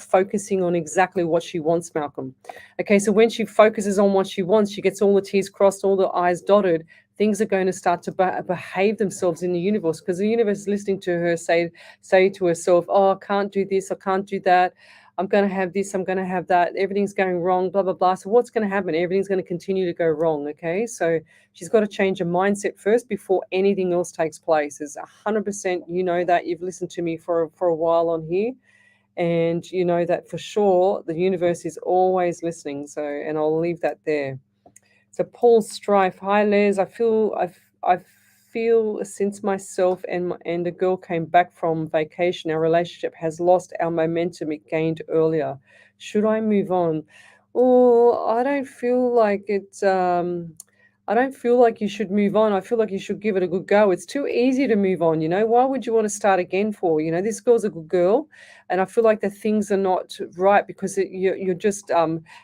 focusing on exactly what she wants, Malcolm. Okay, so when she focuses on what she wants, she gets all the T's crossed, all the I's dotted. Things are going to start to behave themselves in the universe, because the universe is listening to her say to herself, oh, I can't do this, I can't do that. I'm going to have this, I'm going to have that. Everything's going wrong, blah, blah, blah. So what's going to happen? Everything's going to continue to go wrong, okay? So she's got to change her mindset first before anything else takes place. It's 100%, you know that. You've listened to me for a while on here, and you know that for sure. The universe is always listening, so, and I'll leave that there. So Paul Strife, hi Les, I feel since myself and a girl came back from vacation, our relationship has lost our momentum it gained earlier. Should I move on? Oh, I don't feel like it. I don't feel like you should move on. I feel like you should give it a good go. It's too easy to move on, Why would you want to start again for? This girl's a good girl, and I feel like the things are not right because you're just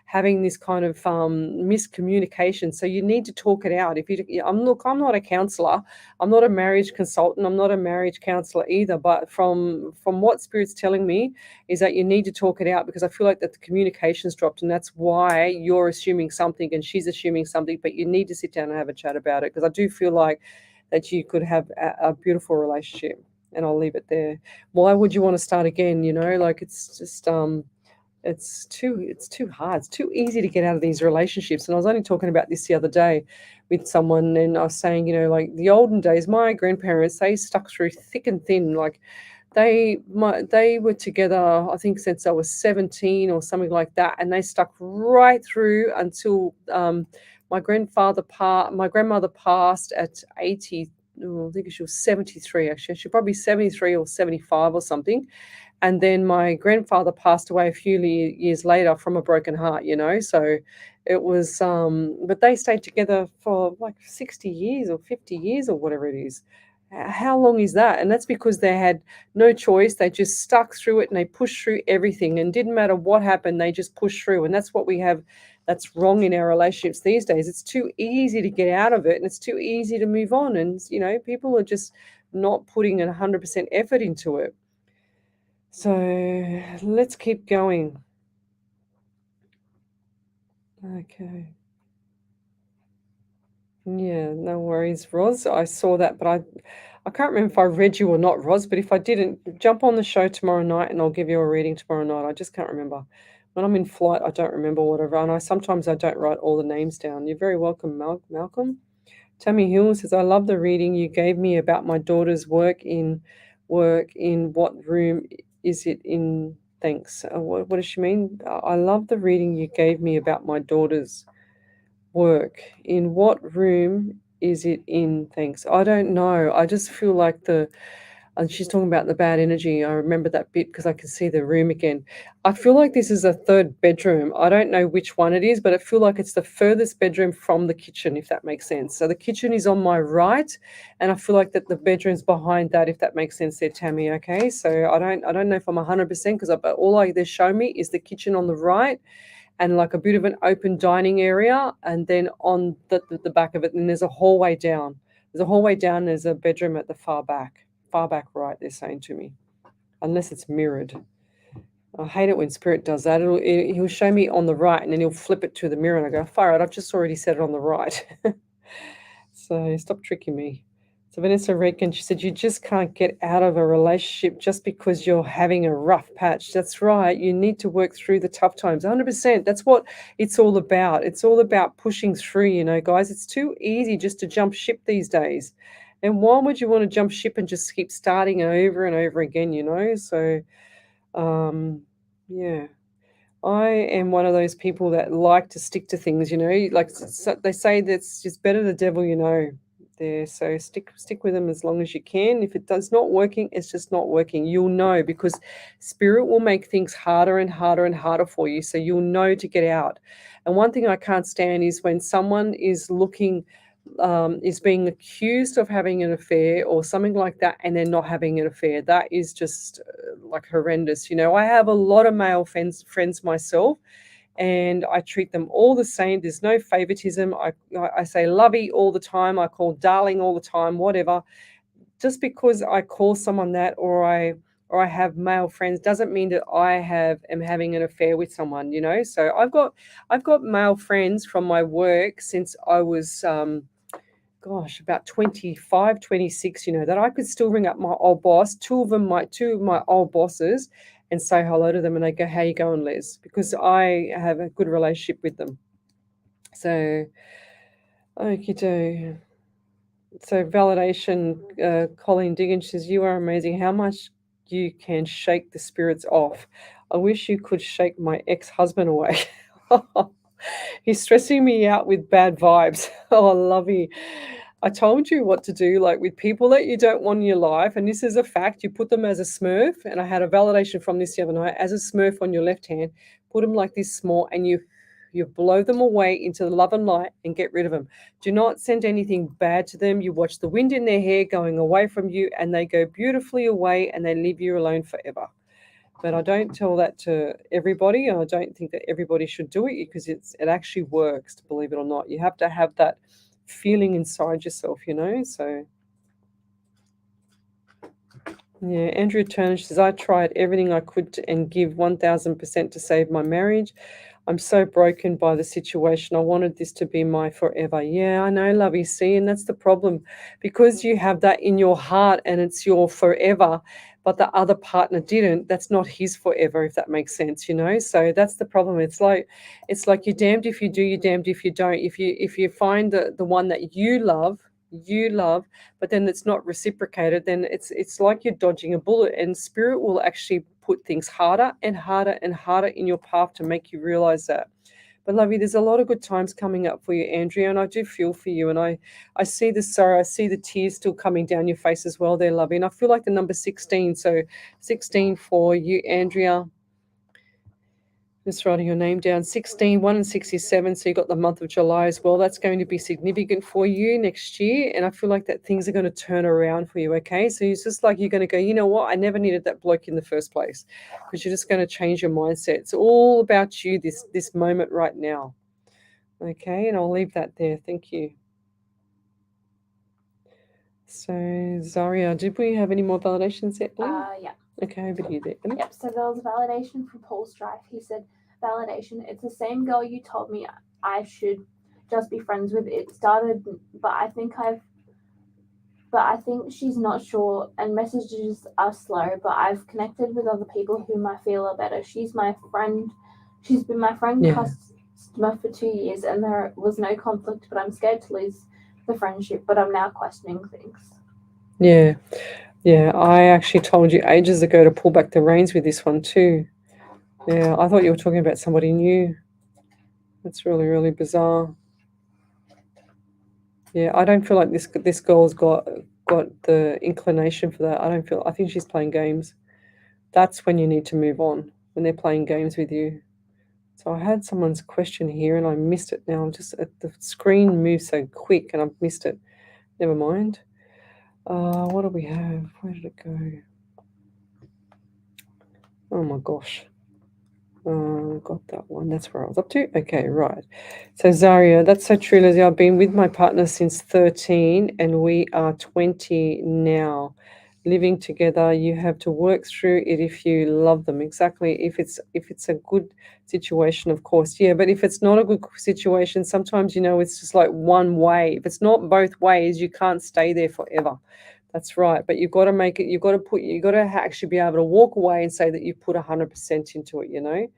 having this kind of miscommunication. So you need to talk it out. I'm not a counselor. I'm not a marriage consultant. I'm not a marriage counselor either. But from what Spirit's telling me is that you need to talk it out, because I feel like that the communication's dropped, and that's why you're assuming something and she's assuming something. But you need to sit down and have a chat about it, because I do feel like that you could have a beautiful relationship. And I'll leave it there. Why would you want to start again? Like, it's just it's too hard. It's too easy to get out of these relationships. And I was only talking about this the other day with someone, and I was saying, like the olden days, my grandparents, they stuck through thick and thin. Like they were together, I think, since I was 17 or something like that, and they stuck right through until my grandmother passed at 80. I think she was 73. Actually, she's probably 73 or 75 or something. And then my grandfather passed away a few years later from a broken heart. So it was, but they stayed together for like 60 years or 50 years or whatever it is. How long is that? And that's because they had no choice. They just stuck through it and they pushed through everything, and didn't matter what happened, they just pushed through. And that's what we have. That's wrong in our relationships these days. It's too easy to get out of it, and it's too easy to move on. And, people are just not putting 100% effort into it. So let's keep going. Okay. Yeah, no worries, Roz. I saw that, but I can't remember if I read you or not, Roz. But if I didn't, jump on the show tomorrow night and I'll give you a reading tomorrow night. I just can't remember. When I'm in flight, I don't remember whatever. And sometimes I don't write all the names down. You're very welcome, Malcolm. Tammy Hill says, I love the reading you gave me about my daughter's work. In what room is it in? Thanks. What does she mean? I love the reading you gave me about my daughter's work. In what room is it in? Thanks. I don't know. I just feel like and she's talking about the bad energy. I remember that bit because I can see the room again. I feel like this is a third bedroom. I don't know which one it is, but I feel like it's the furthest bedroom from the kitchen, if that makes sense. So the kitchen is on my right, and I feel like that the bedroom's behind that, if that makes sense there, Tammy. Okay, so I don't know if I'm 100% because all they show me is the kitchen on the right, and like a bit of an open dining area, and then on the back of it, and there's a hallway down. There's a hallway down. There's a bedroom at the far back right, they're saying to me, unless it's mirrored. I hate it when Spirit does that. He'll show me on the right, and then he'll flip it to the mirror, and I go, far out, I've just already said it on the right. So stop tricking me. So Vanessa Redkin, she said, you just can't get out of a relationship just because you're having a rough patch. That's right. You need to work through the tough times. 100%. That's what it's all about. It's all about pushing through, guys. It's too easy just to jump ship these days. And why would you want to jump ship and just keep starting over and over again, So, yeah. I am one of those people that like to stick to things, like they say that's just better the devil there. So stick with them as long as you can. If it does not working, it's just not working. You'll know, because Spirit will make things harder and harder and harder for you. So you'll know to get out. And one thing I can't stand is when someone is is being accused of having an affair or something like that, and they're not having an affair. That is just like horrendous. I have a lot of male friends myself, and I treat them all the same. There's no favoritism. I say lovey all the time. I call darling all the time, whatever. Just because I call someone that, or I have male friends, doesn't mean that I am having an affair with someone, So I've got male friends from my work since I was about 25, 26, that I could still ring up my old boss, two of my old bosses, and say hello to them, and they go, how you going, Les? Because I have a good relationship with them. So, okay. So validation, Colleen Diggins says, you are amazing. How much you can shake the spirits off. I wish you could shake my ex-husband away. He's stressing me out with bad vibes. Oh, I love you. I told you what to do, like with people that you don't want in your life, and this is a fact. You put them as a smurf, and I had a validation from this the other night. As a smurf on your left hand, put them like this small, and you blow them away into the love and light and get rid of them. Do not send anything bad to them. You watch the wind in their hair going away from you, and they go beautifully away, and they leave you alone forever. But I don't tell that to everybody, and I don't think that everybody should do it, because it actually works, believe it or not. You have to have that feeling inside yourself, So Yeah, Andrea Turner says, I tried everything I could and give 1000% to save my marriage. I'm so broken by the situation. I wanted this to be my forever. Yeah, I know, lovey. See, and that's the problem. Because you have that in your heart and it's your forever, but the other partner didn't, that's not his forever, if that makes sense, you know? So that's the problem. It's like you're damned if you do, you're damned if you don't. If you find the one that you love, but then it's not reciprocated, then it's like you're dodging a bullet, and spirit will actually put things harder and harder and harder in your path to make you realize that. But lovey, there's a lot of good times coming up for you, Andrea, and I do feel for you, and I see the sorrow, I see the tears still coming down your face as well there, lovey, and I feel like the number 16, so 16 for you, Andrea. Just writing your name down. 16, 1 and 67. So you got the month of July as well. That's going to be significant for you next year. And I feel like that things are going to turn around for you. Okay. So it's just like you're going to go, you know what? I never needed that bloke in the first place, because you're just going to change your mindset. It's all about you this moment right now. Okay. And I'll leave that there. Thank you. So Zaria, did we have any more validations yet? Yeah. Okay, over to you there. Yep, so there was a validation from Paul Strife. He said, validation, it's the same girl you told me I should just be friends with. It started, but I think she's not sure, and messages are slow, but I've connected with other people whom I feel are better. She's my friend. She's been my friend customer for 2 years, and there was no conflict, but I'm scared to lose the friendship, but I'm now questioning things. Yeah. Yeah, I actually told you ages ago to pull back the reins with this one too. Yeah, I thought you were talking about somebody new. That's really, really bizarre. Yeah, I don't feel like this girl's got the inclination for that. I think she's playing games. That's when you need to move on, when they're playing games with you. So I had someone's question here and I missed it now. The screen moves so quick and I've missed it. Never mind. What do we have? Where did it go? Oh my gosh. Got that one. That's where I was up to. Okay, right. So Zaria, that's so true, Lizzie. I've been with my partner since 13 and we are 20 now. Living together, you have to work through it if you love them. Exactly. If it's a good situation, of course. Yeah, but if it's not a good situation, sometimes it's just like one way. If it's not both ways, you can't stay there forever. That's right. But you've got to make it, you've got to actually be able to walk away and say that you put 100% into it,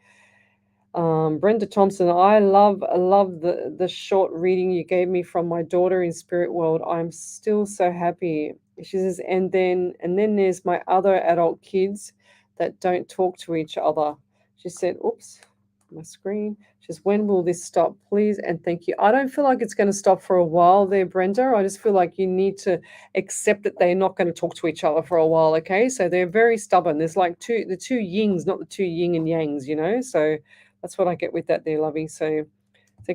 Brenda Thompson, I love the short reading you gave me from my daughter in Spirit World. I'm still so happy. She says, and then there's my other adult kids that don't talk to each other. She said, oops, my screen. She says, when will this stop, please? And thank you. I don't feel like it's going to stop for a while there, Brenda. I just feel like you need to accept that they're not going to talk to each other for a while, okay? So they're very stubborn. There's like the two yings, not the two yin and yangs, so that's what I get with that there, lovey. So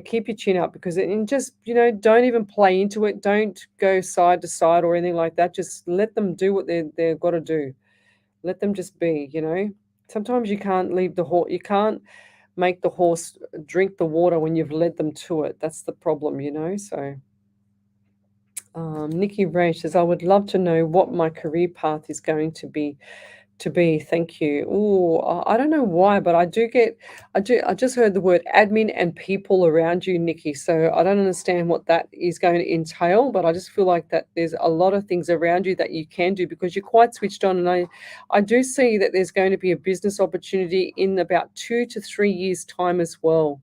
keep your chin up, because and just, don't even play into it. Don't go side to side or anything like that. Just let them do what they've got to do. Let them just be, Sometimes you can't leave the horse. You can't make the horse drink the water when you've led them to it. That's the problem, So Nikki Ray says, I would love to know what my career path is going to be. Thank you. Oh, I don't know why, but I just heard the word admin and people around you, Nikki. So I don't understand what that is going to entail, but I just feel like that there's a lot of things around you that you can do, because you're quite switched on. And I do see that there's going to be a business opportunity in about 2 to 3 years' time as well.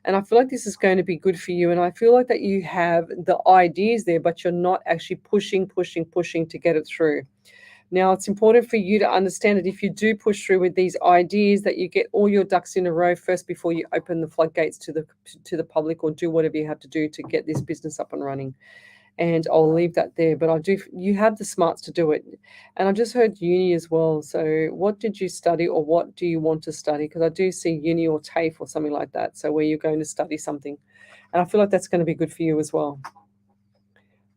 And I feel like this is going to be good for you. And I feel like that you have the ideas there, but you're not actually pushing to get it through. Now, it's important for you to understand that if you do push through with these ideas, that you get all your ducks in a row first before you open the floodgates to the public, or do whatever you have to do to get this business up and running. And I'll leave that there. But you have the smarts to do it. And I just heard uni as well. So what did you study, or what do you want to study? Because I do see uni or TAFE or something like that. So where you're going to study something. And I feel like that's going to be good for you as well.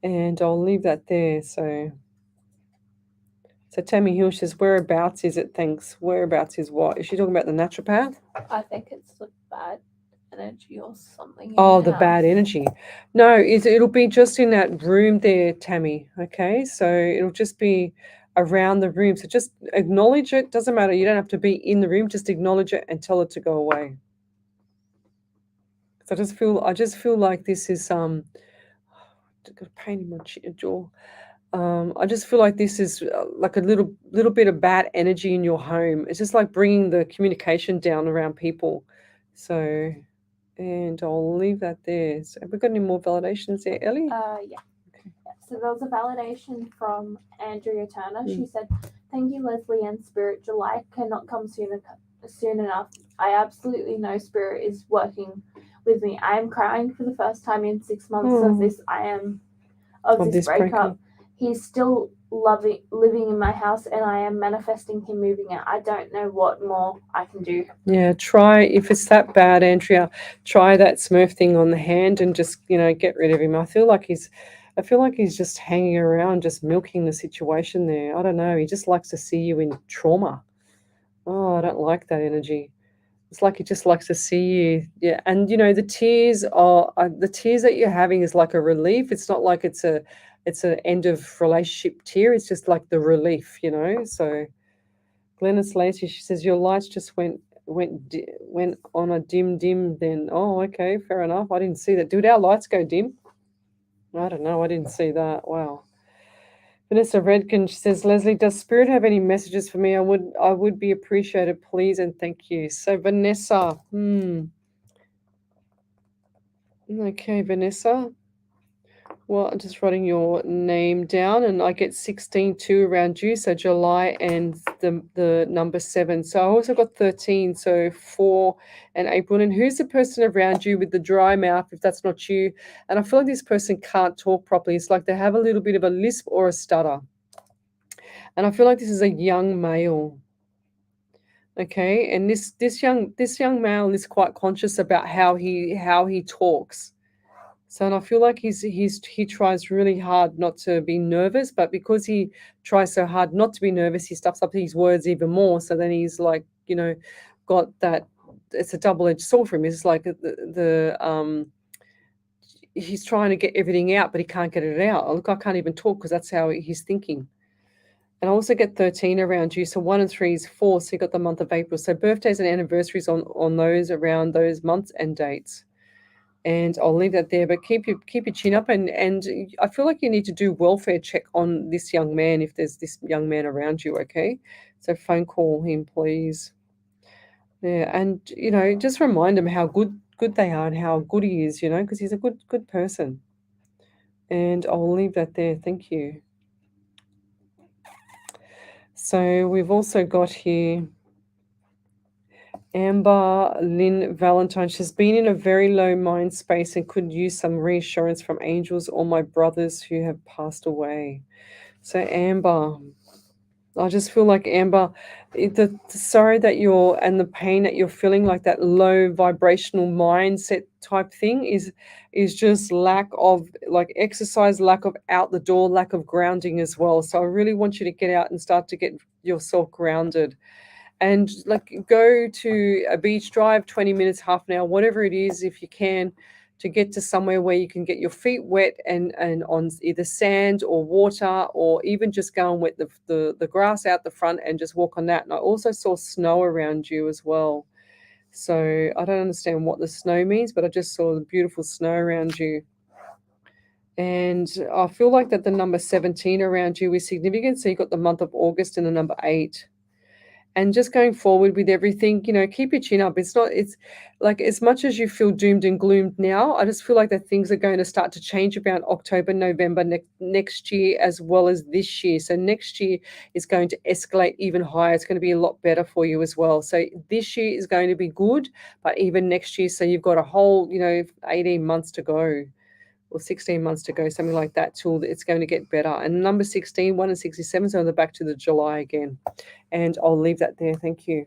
And I'll leave that there. So Tammy Hill says, whereabouts is it? Thanks. Whereabouts is what? Is she talking about the naturopath? I think it's the bad energy or something. Oh, the bad energy. No, it'll be just in that room there, Tammy. Okay, so it'll just be around the room. So just acknowledge it. Doesn't matter. You don't have to be in the room. Just acknowledge it and tell it to go away. So I just feel like this is got a pain in my jaw. I just feel like this is like a little bit of bad energy in your home. It's just like bringing the communication down around people. So, and I'll leave that there. So have we got any more validations there, Ellie? Yeah. So there was a validation from Andrea Turner. She said, "Thank you, Lesley and Spirit. July cannot come soon enough. I absolutely know Spirit is working with me. I am crying for the first time in 6 months of this. Of this breakup. He's still living in my house, and I am manifesting him moving out. I don't know what more I can do." Yeah, try, if it's that bad, Andrea, try that Smurf thing on the hand and just, get rid of him. I feel like he's just hanging around, just milking the situation there. I don't know. He just likes to see you in trauma. Oh, I don't like that energy. It's like he just likes to see you. Yeah, and the tears that you're having is like a relief. It's not like it's an end of relationship tear. It's just like the relief, So Glennis Lacey, she says, your lights just went on a dim then. Oh, okay, fair enough. I didn't see that. Did our lights go dim? I don't know. I didn't see that. Wow. Vanessa Redkin, she says, Lesley, does Spirit have any messages for me? I would be appreciated, please, and thank you. So Vanessa, okay, Vanessa. Well, I'm just writing your name down, and I get 16-2 around you, so July and the number 7. So I also got 13, so 4 and April. And who's the person around you with the dry mouth, if that's not you? And I feel like this person can't talk properly. It's like they have a little bit of a lisp or a stutter. And I feel like this is a young male. Okay, and this young male is quite conscious about how he talks. So, and I feel like he tries really hard not to be nervous, but because he tries so hard not to be nervous, he stuffs up his words even more. So then he's like, got that. It's a double-edged sword for him. It's like he's trying to get everything out, but he can't get it out. Look, I can't even talk because that's how he's thinking. And I also get 13 around you. So 1 and 3 is 4. So you got the month of April. So birthdays and anniversaries on those around those months and dates. And I'll leave that there, but keep your chin up, and I feel like you need to do welfare check on this young man if there's this young man around you, okay? So phone call him, please. Yeah, and just remind him how good they are and how good he is, because he's a good person. And I'll leave that there. Thank you. So we've also got here Amber Lynn Valentine. She's been in a very low mind space and could use some reassurance from angels or my brothers who have passed away. So Amber, I just feel like Amber, the sorrow that and the pain that you're feeling, like that low vibrational mindset type thing is just lack of like exercise, lack of out the door, lack of grounding as well. So I really want you to get out and start to get yourself grounded. And like go to a beach, drive 20 minutes, half an hour, whatever it is, if you can, to get to somewhere where you can get your feet wet and on either sand or water, or even just go and wet the grass out the front and just walk on that. And I also saw snow around you as well. So I don't understand what the snow means, but I just saw the beautiful snow around you. And I feel like that the number 17 around you is significant. So you got the month of August and the number 8. And just going forward with everything, keep your chin up. It's like as much as you feel doomed and gloomed now, I just feel like that things are going to start to change around October, November next year as well as this year. So next year is going to escalate even higher. It's going to be a lot better for you as well. So this year is going to be good, but even next year, so you've got a whole, 18 months to go. Or 16 months to go, something like that, till it's going to get better. And number 16, 1 and 67, so on the back to the July again. And I'll leave that there. Thank you.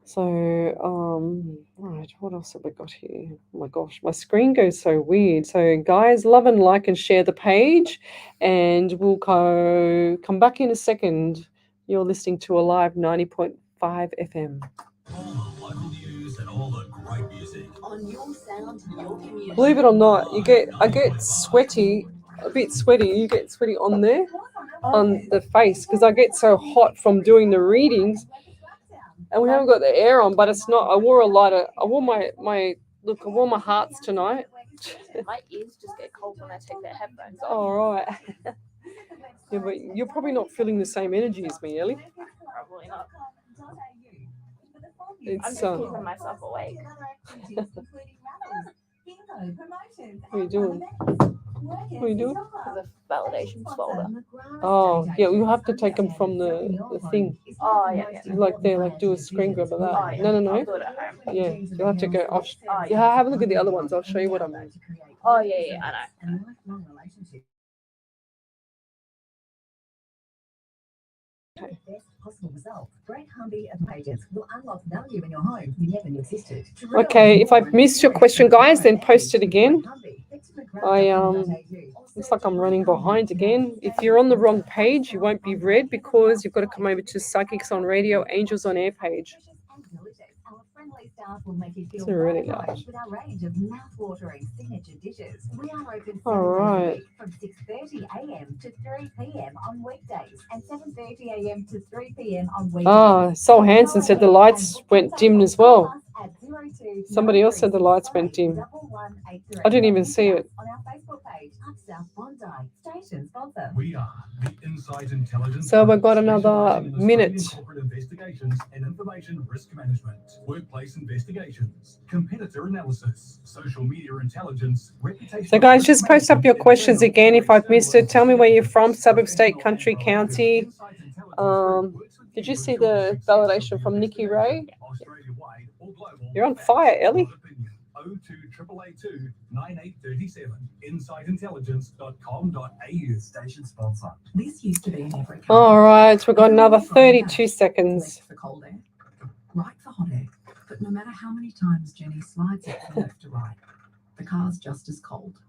So, right, what else have we got here? Oh my gosh, my screen goes so weird. So, guys, love and like and share the page, and we'll come back in a second. You're listening to Alive 90.5 FM. All the local news and all the great music on your sound, your community. Believe it or not, I get sweaty, a bit sweaty. You get sweaty on there. on the face because I get so hot from doing the readings, and we haven't got the air on. But it's not. I wore my hearts tonight. My ears just get cold when I take their headphones off. All right. Yeah, but you're probably not feeling the same energy as me, Ellie. Probably not. I'm It's just keeping myself awake. What are you doing? What are you doing? The validations folder. Oh, yeah, you have to take them from the thing. Oh, yeah. Like there, like do a screen grab of that. Oh, yeah. No. I'll do it at home. Yeah, you'll have to go. Oh, Yeah, have a look at the other ones. I'll show you what I mean. Oh, yeah, I know. Best possible result. Great Humvee of pages will unlock value in your home you never knew existed. Okay, if I've missed your question, guys, then post it again. Looks like I'm running behind again. If you're on the wrong page, you won't be read because you've got to come over to Psychics on Radio, Angels on Air page. It's really loud. With our range of mouth-watering signature dishes. We are open All right. from 6:30 a.m. to 3 p.m. on weekdays and 7:30 a.m. to 3 p.m. on weekdays. Ah, Sol Hansen said the lights went dim as well. Somebody else said the lights went dim. I didn't even see it. On our Facebook page, Up South Bondi, station sponsor. We are the Inside Intelligence. So we've got another specialising in minute. Australian corporate investigations and information risk management, workplace investigations, competitor analysis, social media intelligence, reputation. So guys, just post up your questions again. If I've missed it, tell me where you're from, suburb, state, country, county. Did you see the validation from Nikki Ray? You're on fire, Ellie. 028882 9837 insideintelligence.com.au. Station sponsor. This used to be in every car. All right, we've got another 32 seconds. Left for cold air, right for hot air. But no matter how many times Jenny slides it from left to right, the car's just as cold.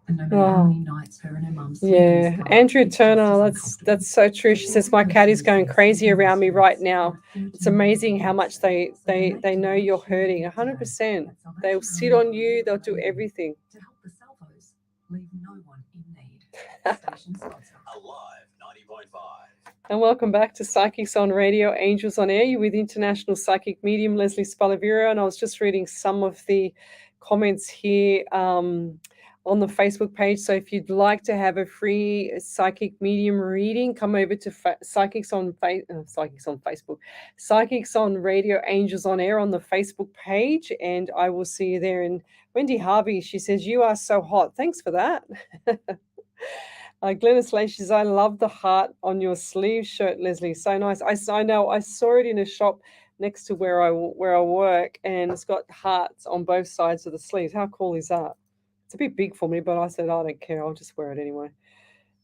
And no matter how many nights her and her mum sleep in Yeah, this car, Andrew it's just as Turner, uncomfortable. that's so true. She says my cat is going crazy around me right now. It's amazing how much they know you're hurting. 100%. They'll sit on you. They'll do everything. To help the salvos, leave no one in need. Station sponsor. Alive 90.5. And welcome back to Psychics on Radio, Angels on Air. You're with international psychic medium Lesley Spaliviero, and I was just reading some of the comments here on the Facebook page. So if you'd like to have a free psychic medium reading, come over to Psychics on Facebook, Psychics on Radio, Angels on Air on the Facebook page, and I will see you there. And Wendy Harvey, she says, you are so hot. Thanks for that. Glennis Lay, she says, I love the heart on your sleeve shirt, Leslie. So nice. I know. I saw it in a shop next to where I work, and it's got hearts on both sides of the sleeves. How cool is that? It's a bit big for me, but I said, I don't care. I'll just wear it anyway.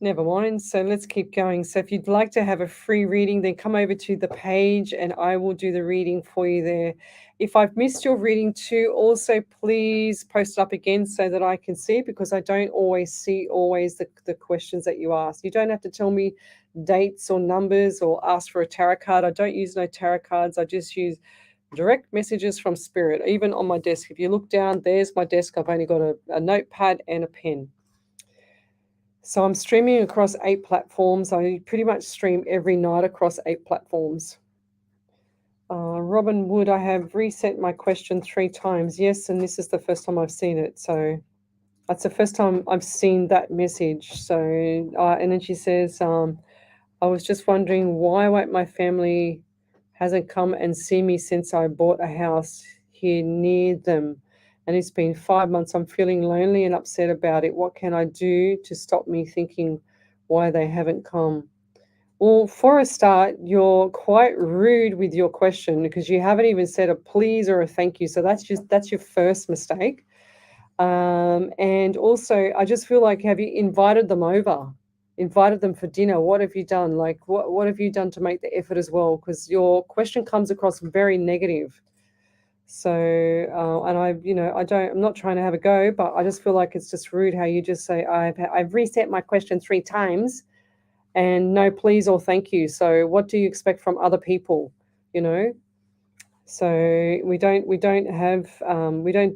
Never mind. So let's keep going. So if you'd like to have a free reading, then come over to the page and I will do the reading for you there. If I've missed your reading too, also please post it up again so that I can see, because I don't always see the questions that you ask. You don't have to tell me dates or numbers or ask for a tarot card. I don't use no tarot cards. I just use direct messages from spirit. Even on my desk, if you look down, there's my desk. I've only got a notepad and a pen. So I'm streaming across 8 platforms. I pretty much stream every night across 8 platforms. Robin Wood, I have reset my question 3 times. Yes, and this is the first time I've seen it. So that's the first time I've seen that message. So, and then she says, I was just wondering why won't my family hasn't come and see me since I bought a house here near them. And it's been 5 months. I'm feeling lonely and upset about it. What can I do to stop me thinking why they haven't come? Well, for a start, you're quite rude with your question because you haven't even said a please or a thank you. So that's your first mistake. And also, I just feel like, have you invited them over? Invited them for dinner? What have you done? Like, what have you done to make the effort as well? Because your question comes across very negative. So, and I'm not trying to have a go, but I just feel like it's just rude how you just say, I've reset my question 3 times and no please or thank you. So what do you expect from other people? So we don't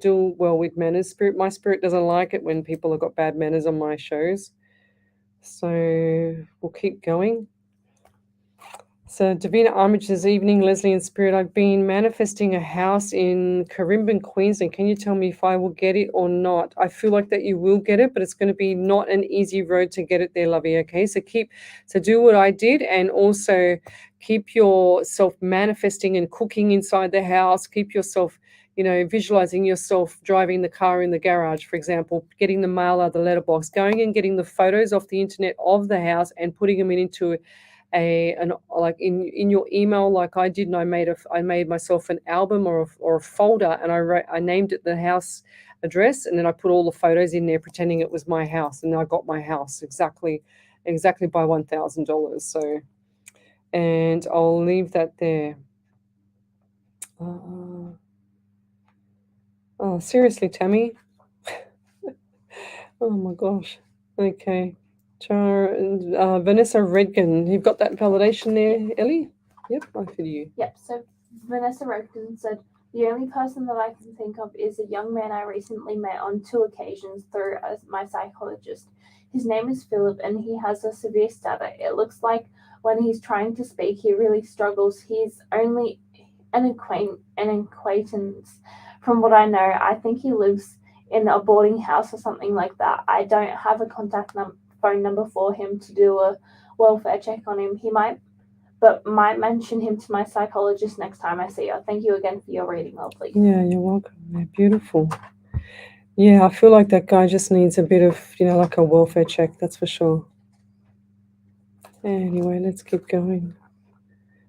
deal well with manners. My spirit doesn't like it when people have got bad manners on my shows. So we'll keep going. So Davina Armitage this evening, Leslie in Spirit. I've been manifesting a house in Corimban, Queensland. Can you tell me if I will get it or not? I feel like that you will get it, but it's going to be not an easy road to get it there, lovey. Okay, so do what I did, and also keep yourself manifesting and cooking inside the house. Keep yourself, visualizing yourself driving the car in the garage, for example, getting the mail out of the letterbox, going and getting the photos off the internet of the house and putting them into like in your email, like I did, and I made myself an album or a folder, and I named it the house address, and then I put all the photos in there pretending it was my house, and I got my house exactly by $1,000. So, and I'll leave that there. Oh, seriously, Tammy. Oh my gosh. Okay. Vanessa Redkin, you've got that validation there, Ellie? Yep, I feel you. Yep, so Vanessa Redkin said, the only person that I can think of is a young man I recently met on 2 occasions through my psychologist. His name is Philip, and he has a severe stutter. It looks like when he's trying to speak, he really struggles. He's only an acquaintance. From what I know, I think he lives in a boarding house or something like that. I don't have a contact phone number for him to do a welfare check on him. He might mention him to my psychologist next time I see her. Thank you again for your reading, lovely. Yeah, you're welcome. They're beautiful. Yeah, I feel like that guy just needs a bit of, like a welfare check, that's for sure. Anyway, let's keep going.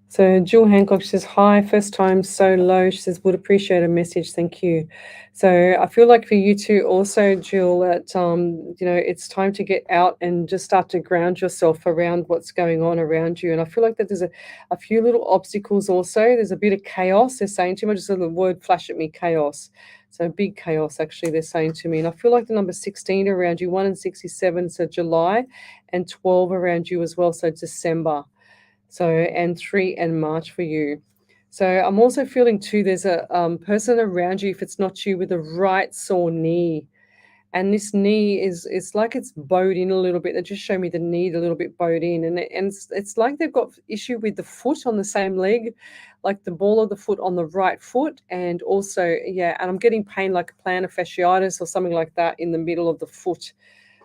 So Jill Hancock, she says, hi, first time, so low. She says, would appreciate a message. Thank you. So I feel like for you too also, Jill, that, it's time to get out and just start to ground yourself around what's going on around you. And I feel like that there's a few little obstacles also. There's a bit of chaos. They're saying too much. Just the word flash at me, chaos. So big chaos, actually, they're saying to me. And I feel like the number 16 around you, 1 and 67, so July, and 12 around you as well, so December. So, and 3 and March for you. So I'm also feeling too, there's a person around you, if it's not you, with a right sore knee. And this knee it's like it's bowed in a little bit. They just show me the knee a little bit bowed in. And it's like they've got issue with the foot on the same leg, like the ball of the foot on the right foot. And also, and I'm getting pain like plantar fasciitis or something like that in the middle of the foot.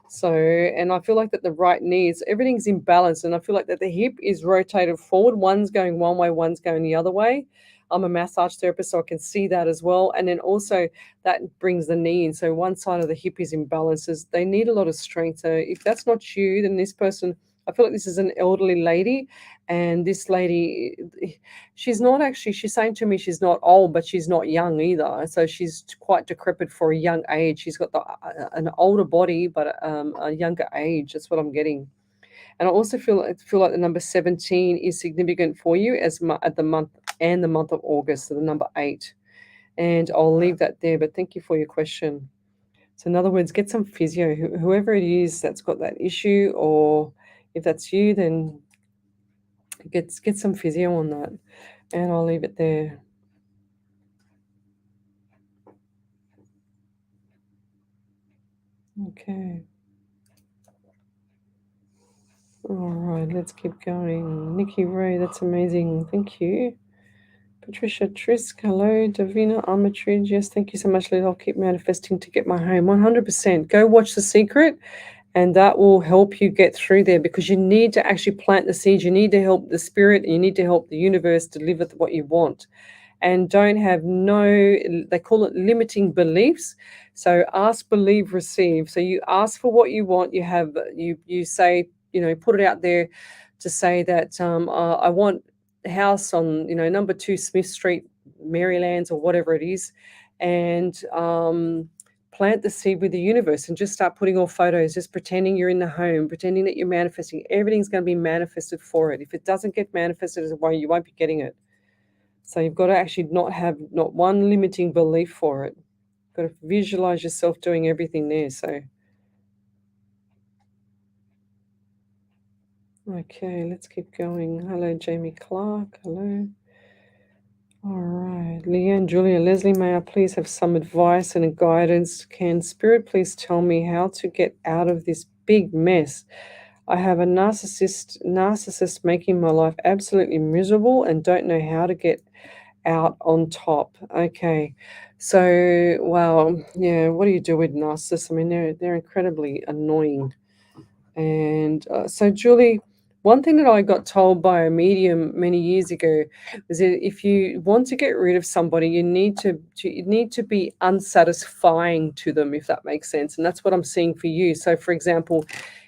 So, and I feel like that the right knee everything's in balance, and I feel like that the hip is rotated forward. One's going one way, one's going the other way. I'm a massage therapist, so I can see that as well. And then also that brings the knee in. So one side of the hip is in balance. They need a lot of strength. So if that's not you, then this person, I feel like this is an elderly lady, and this lady, she's saying to me she's not old, but she's not young either. So she's quite decrepit for a young age. She's got an older body, but a younger age. That's what I'm getting. And I also feel like the number 17 is significant for you at the month of August, so the number 8. And I'll leave that there, but thank you for your question. So in other words, get some physio, whoever it is that's got that issue, or if that's you, then get some physio on that. And I'll leave it there. Okay. All right, let's keep going. Nikki Ray, that's amazing. Thank you. Patricia Trisk, hello. Davina Armitage, yes, thank you so much, Liz. I'll keep manifesting to get my home. 100%. Go watch The Secret, and that will help you get through there, because you need to actually plant the seeds. You need to help the spirit, and you need to help the universe deliver what you want. And don't have they call it limiting beliefs. So ask, believe, receive. So you ask for what you want. You say, put it out there to say that I want a house on, number 2 Smith Street, Marylands, or whatever it is. And plant the seed with the universe and just start putting all photos, just pretending you're in the home, pretending that you're manifesting. Everything's going to be manifested for it. If it doesn't get manifested as a way, you won't be getting it. So you've got to actually not have not one limiting belief for it. You've got to visualize yourself doing everything there. So, okay, let's keep going. Hello, Jamie Clark. Hello. All right, Leanne, Julia, Leslie, may I please have some advice and guidance? Can Spirit please tell me how to get out of this big mess I have a narcissist making my life absolutely miserable and don't know how to get out on top. Okay. So, wow, yeah, what do you do with narcissists? I mean, they're incredibly annoying. And so, Julie, one thing that I got told by a medium many years ago was that if you want to get rid of somebody, you need to be unsatisfying to them, if that makes sense. And that's what I'm seeing for you. So, for example,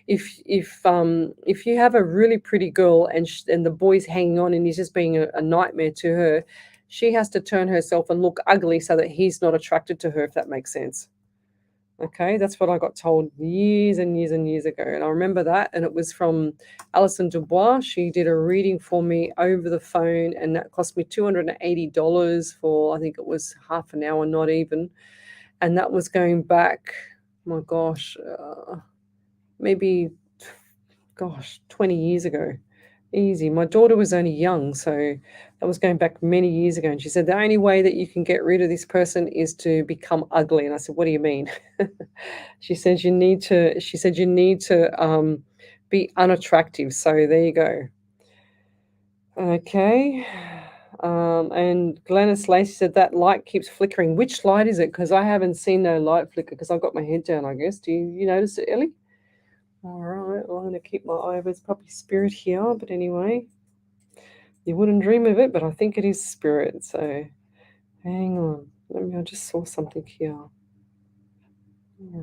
if you have a really pretty girl and the boy's hanging on and he's just being a nightmare to her, she has to turn herself and look ugly so that he's not attracted to her, if that makes sense. Okay, that's what I got told years and years and years ago. And I remember that. And it was from Alison Dubois. She did a reading for me over the phone, and that cost me $280 for, I think it was half an hour, not even. And that was going back, my gosh, maybe, 20 years ago. Easy. My daughter was only young, so that was going back many years ago. And she said, the only way that you can get rid of this person is to become ugly. And I said, what do you mean? She said, you need to be unattractive. So there you go. Okay. And Glennis Lacey said, that light keeps flickering. Which light is it? Because I haven't seen no light flicker because I've got my head down, I guess. Do you notice it, Ellie? All right, well, I'm going to keep my eye. There's probably spirit here, but anyway, you wouldn't dream of it, but I think it is spirit. So hang on. I just saw something here. All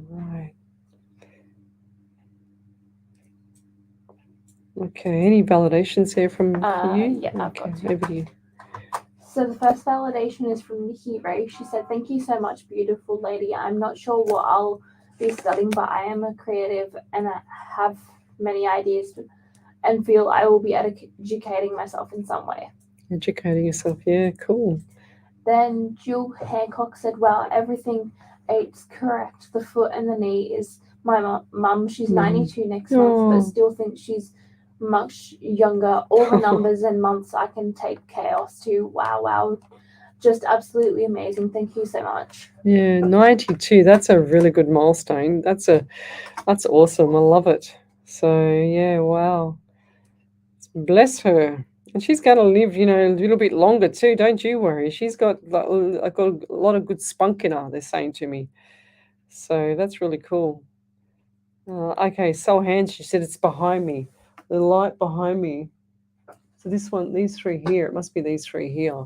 right. Okay, any validations here from you? Yeah, I've got two. Over to you. So the first validation is from Nikki Ray. She said, thank you so much, beautiful lady. I'm not sure what I'll be studying, but I am a creative and I have many ideas and feel I will be educating myself in some way. Educating yourself, yeah, cool. Then Jill Hancock said, wow, everything eight's correct. The foot and the knee is my mum. She's 92 next month, but still thinks she's much younger. All the numbers and months I can take chaos to. Wow. Just absolutely amazing. Thank you so much. Yeah, 92. That's a really good milestone. That's awesome. I love it. So yeah, wow. Bless her. And she's going to live, a little bit longer too. Don't you worry. She's got a lot of good spunk in her, they're saying to me. So that's really cool. Okay, Soul Hands, she said it's behind me. The light behind me. So these three here, it must be these three here.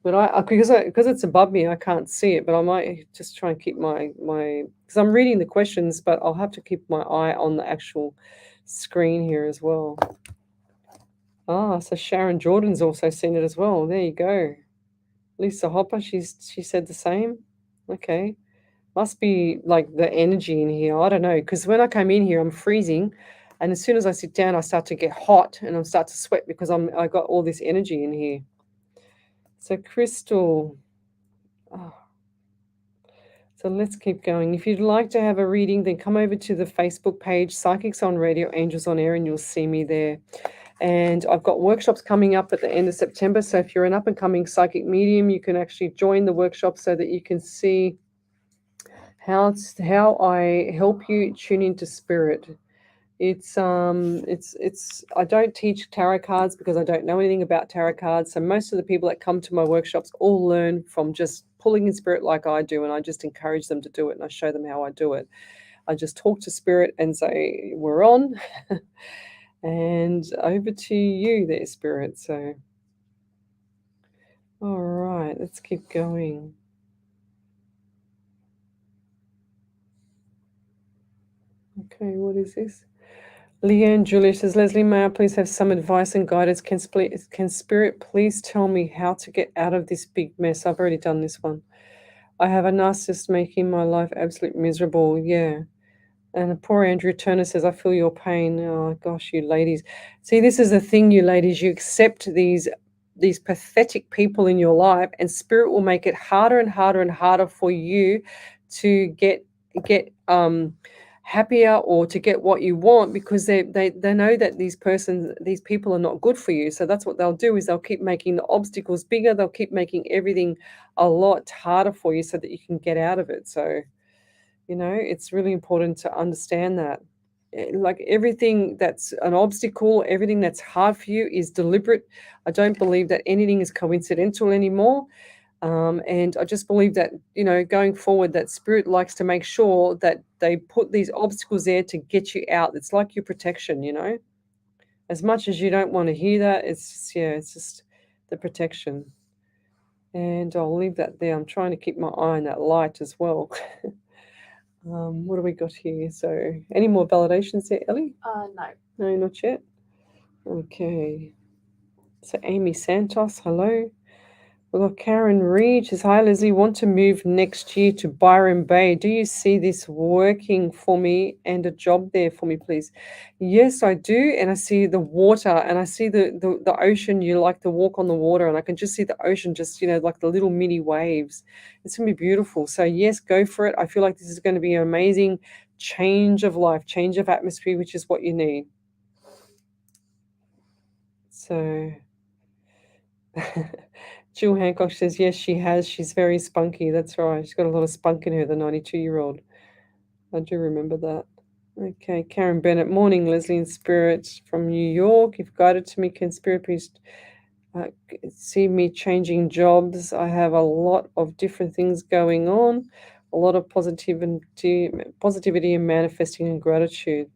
But because it's above me, I can't see it. But I might just try and keep my because I'm reading the questions, but I'll have to keep my eye on the actual screen here as well. So Sharon Jordan's also seen it as well. There you go. Lisa Hopper, she said the same. Okay. Must be like the energy in here. I don't know. Because when I came in here, I'm freezing. And as soon as I sit down, I start to get hot and I start to sweat because I got all this energy in here. So Crystal. So let's keep going. If you'd like to have a reading, then come over to the Facebook page, Psychics on Radio, Angels on Air, and you'll see me there. And I've got workshops coming up at the end of September. So if you're an up-and-coming psychic medium, you can actually join the workshop so that you can see how I help you tune into spirit. It's I don't teach tarot cards because I don't know anything about tarot cards. So most of the people that come to my workshops all learn from just pulling in spirit like I do, and I just encourage them to do it and I show them how I do it. I just talk to spirit and say, we're on. And over to you there, spirit. So, all right, let's keep going. Okay, what is this? Leanne Julia says, Lesley, may I please have some advice and guidance? Can spirit please tell me how to get out of this big mess? I've already done this one. I have a narcissist making my life absolutely miserable. Yeah. And poor Andrew Turner says, I feel your pain. Oh, gosh, you ladies. See, this is the thing, you ladies. You accept these pathetic people in your life, and spirit will make it harder and harder and harder for you to get happier or to get what you want, because they know that these people are not good for you. So that's what they'll do, is they'll keep making the obstacles bigger. They'll keep making everything a lot harder for you so that you can get out of it. So it's really important to understand that. like everything that's an obstacle, everything that's hard for you is deliberate. I don't believe that anything is coincidental anymore. And I just believe that, going forward, that spirit likes to make sure that they put these obstacles there to get you out. It's like your protection, as much as you don't want to hear that, it's just the protection. And I'll leave that there. I'm trying to keep my eye on that light as well. What do we got here? So any more validations there, Ellie? No. No, not yet. Okay. So Amy Santos, hello. We've got Karen Reed. She says, hi, Lesley. Want to move next year to Byron Bay. Do you see this working for me and a job there for me, please? Yes, I do. And I see the water and I see the ocean. You like to walk on the water, and I can just see the ocean, just, like the little mini waves. It's going to be beautiful. So, yes, go for it. I feel like this is going to be an amazing change of life, change of atmosphere, which is what you need. So... Jill Hancock says, yes, she has. She's very spunky. That's right. She's got a lot of spunk in her, the 92-year-old. I do remember that. Okay, Karen Bennett. Morning, Lesley and Spirit from New York. If guided to me, can Spirit please see me changing jobs? I have a lot of different things going on, a lot of positivity and manifesting and gratitude.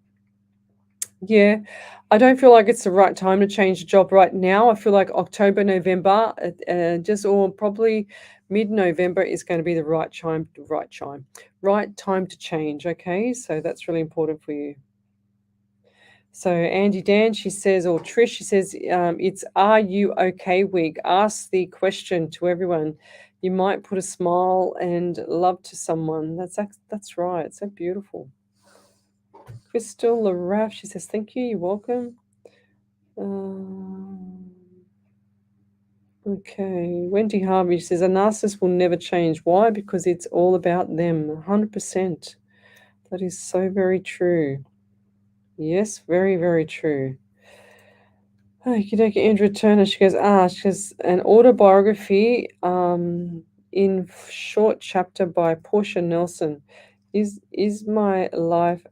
Yeah, I don't feel like it's the right time to change the job right now. I feel like October, November, or probably mid-November is going to be the right time to change. Okay, so that's really important for you. So Andy Dan, she says, or Trish, she says, it's Are You Okay week. Ask the question to everyone. You might put a smile and love to someone. That's right. So beautiful. Crystal LaRaff, she says, thank you, you're welcome. Okay, Wendy Harvey says, a narcissist will never change. Why? Because it's all about them, 100%. That is so very true. Yes, very, very true. Andrea Turner, she goes, an autobiography in short chapter by Portia Nelson. Is my life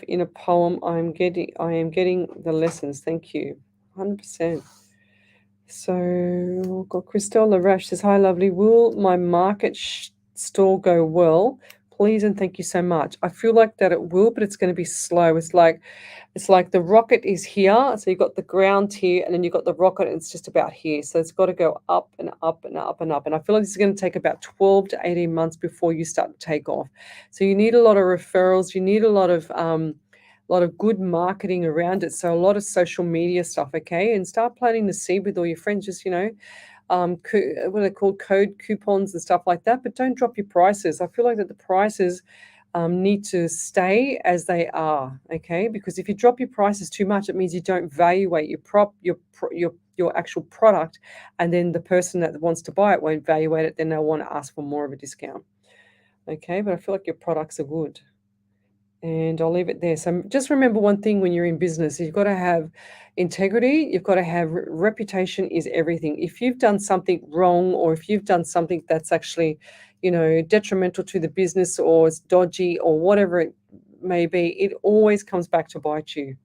in a poem? I am getting the lessons. Thank you. 100%. So we've got Christelle Larash says, hi, lovely. Will my market store go well? Please and thank you so much. I feel like that it will, but it's going to be slow. It's like the rocket is here. So you've got the ground here, and then you've got the rocket, and it's just about here. So it's got to go up and up and up and up. And I feel like this is going to take about 12 to 18 months before you start to take off. So you need a lot of referrals. You need a lot of good marketing around it. So a lot of social media stuff, okay? And start planting the seed with all your friends. Just, what are they called? Code coupons and stuff like that. But don't drop your prices. I feel like that the prices need to stay as they are, okay? Because if you drop your prices too much, it means you don't evaluate your actual product, and then the person that wants to buy it won't evaluate it. Then they'll want to ask for more of a discount, okay? But I feel like your products are good. And I'll leave it there. So just remember one thing when you're in business, you've got to have integrity. You've got to have reputation is everything. If you've done something wrong, or if you've done something that's actually, detrimental to the business, or it's dodgy, or whatever it may be, it always comes back to bite you.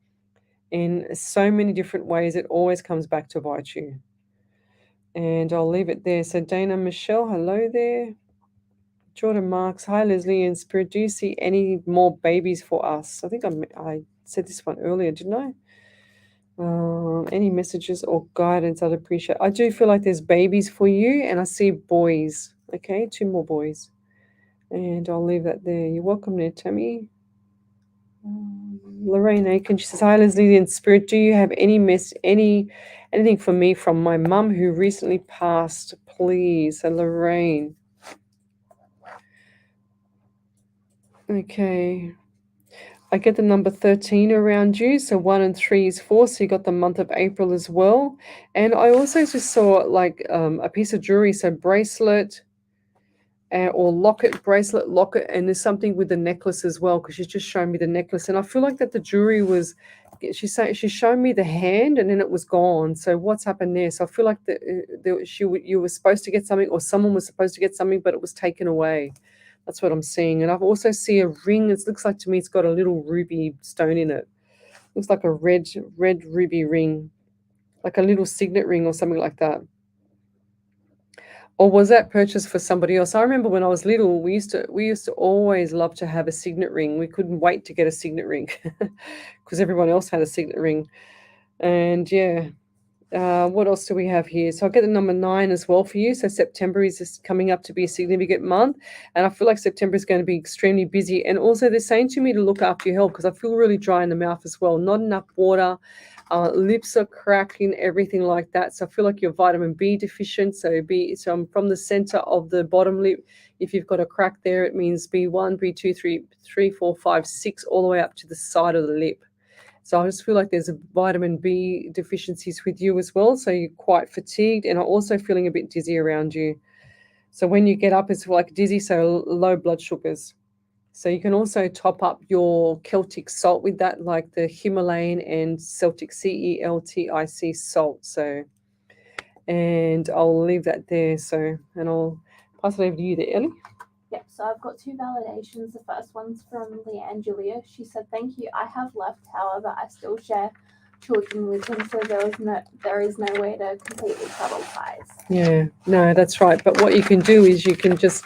In so many different ways, it always comes back to bite you. And I'll leave it there. So Dana Michelle, hello there. Jordan Marks, hi Lesley and Spirit. Do you see any more babies for us? I think I said this one earlier, didn't I? Any messages or guidance I'd appreciate. I do feel like there's babies for you, and I see boys. Okay, 2 more boys. And I'll leave that there. You're welcome there, Tammy. Lorraine Aiken, she says, hi Lesley and Spirit. Do you have anything for me from my mum who recently passed, please? So Lorraine. Okay, I get the number 13 around you, so 1 and 3 is 4, so you got the month of April as well. And I also just saw like a piece of jewelry, so bracelet or locket, and there's something with the necklace as well, because she's just shown me the necklace, and I feel like that the jewelry was, she's shown me the hand and then it was gone. So what's happened there? So I feel like you were supposed to get something, or someone was supposed to get something, but it was taken away. That's what I'm seeing. And I've also see a ring. It looks like to me it's got a little ruby stone in it. Looks like a red ruby ring, like a little signet ring or something like that. Or was that purchased for somebody else? I remember when I was little, we used to always love to have a signet ring. We couldn't wait to get a signet ring because everyone else had a signet ring. And yeah, what else do we have here? So I'll get the number 9 as well for you. So September is just coming up to be a significant month. And I feel like September is going to be extremely busy. And also they're saying to me to look after your health because I feel really dry in the mouth as well. Not enough water. Lips are cracking, everything like that. So I feel like you're vitamin B deficient. So from the center of the bottom lip, if you've got a crack there, it means B1, B2, 3, 4, 5, 6, all the way up to the side of the lip. So I just feel like there's a vitamin B deficiencies with you as well. So you're quite fatigued and are also feeling a bit dizzy around you. So when you get up, it's like dizzy, so low blood sugars. So you can also top up your Celtic salt with that, like the Himalayan and Celtic CELTIC salt. So, and I'll leave that there. So, and I'll pass it over to you there, Ellie. Yep, so I've got 2 validations. The first one's from Leanne Julia. She said, "Thank you. I have left, however, I still share children with him, so there is no way to completely cut all ties." Yeah, no, that's right. But what you can do is you can just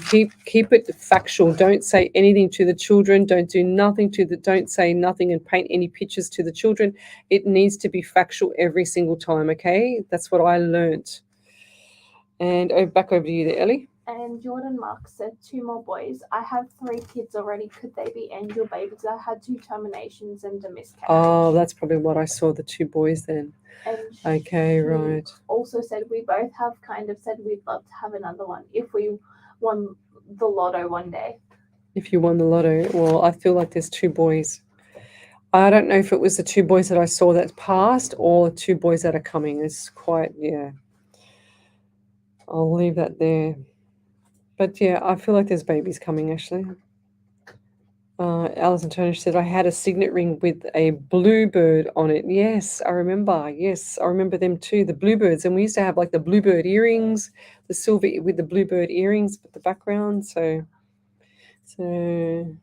keep it factual. Don't say anything to the children. Don't say nothing and paint any pictures to the children. It needs to be factual every single time. Okay, that's what I learnt. And back over to you there, Ellie. And Jordan Mark said, 2 more boys. I have 3 kids already. Could they be angel babies? I had 2 terminations and a miscarriage. Oh, that's probably what I saw, the 2 boys then. And okay, right. Also said, we both have kind of said we'd love to have another one if we won the lotto one day. If you won the lotto, well, I feel like there's 2 boys. I don't know if it was the 2 boys that I saw that passed or 2 boys that are coming. It's quite, yeah. I'll leave that there. But yeah, I feel like there's babies coming, actually. Alison Turner said, I had a signet ring with a bluebird on it. Yes, I remember. Yes, I remember them too, the bluebirds. And we used to have like the bluebird earrings, the silver with the bluebird earrings with the background. So over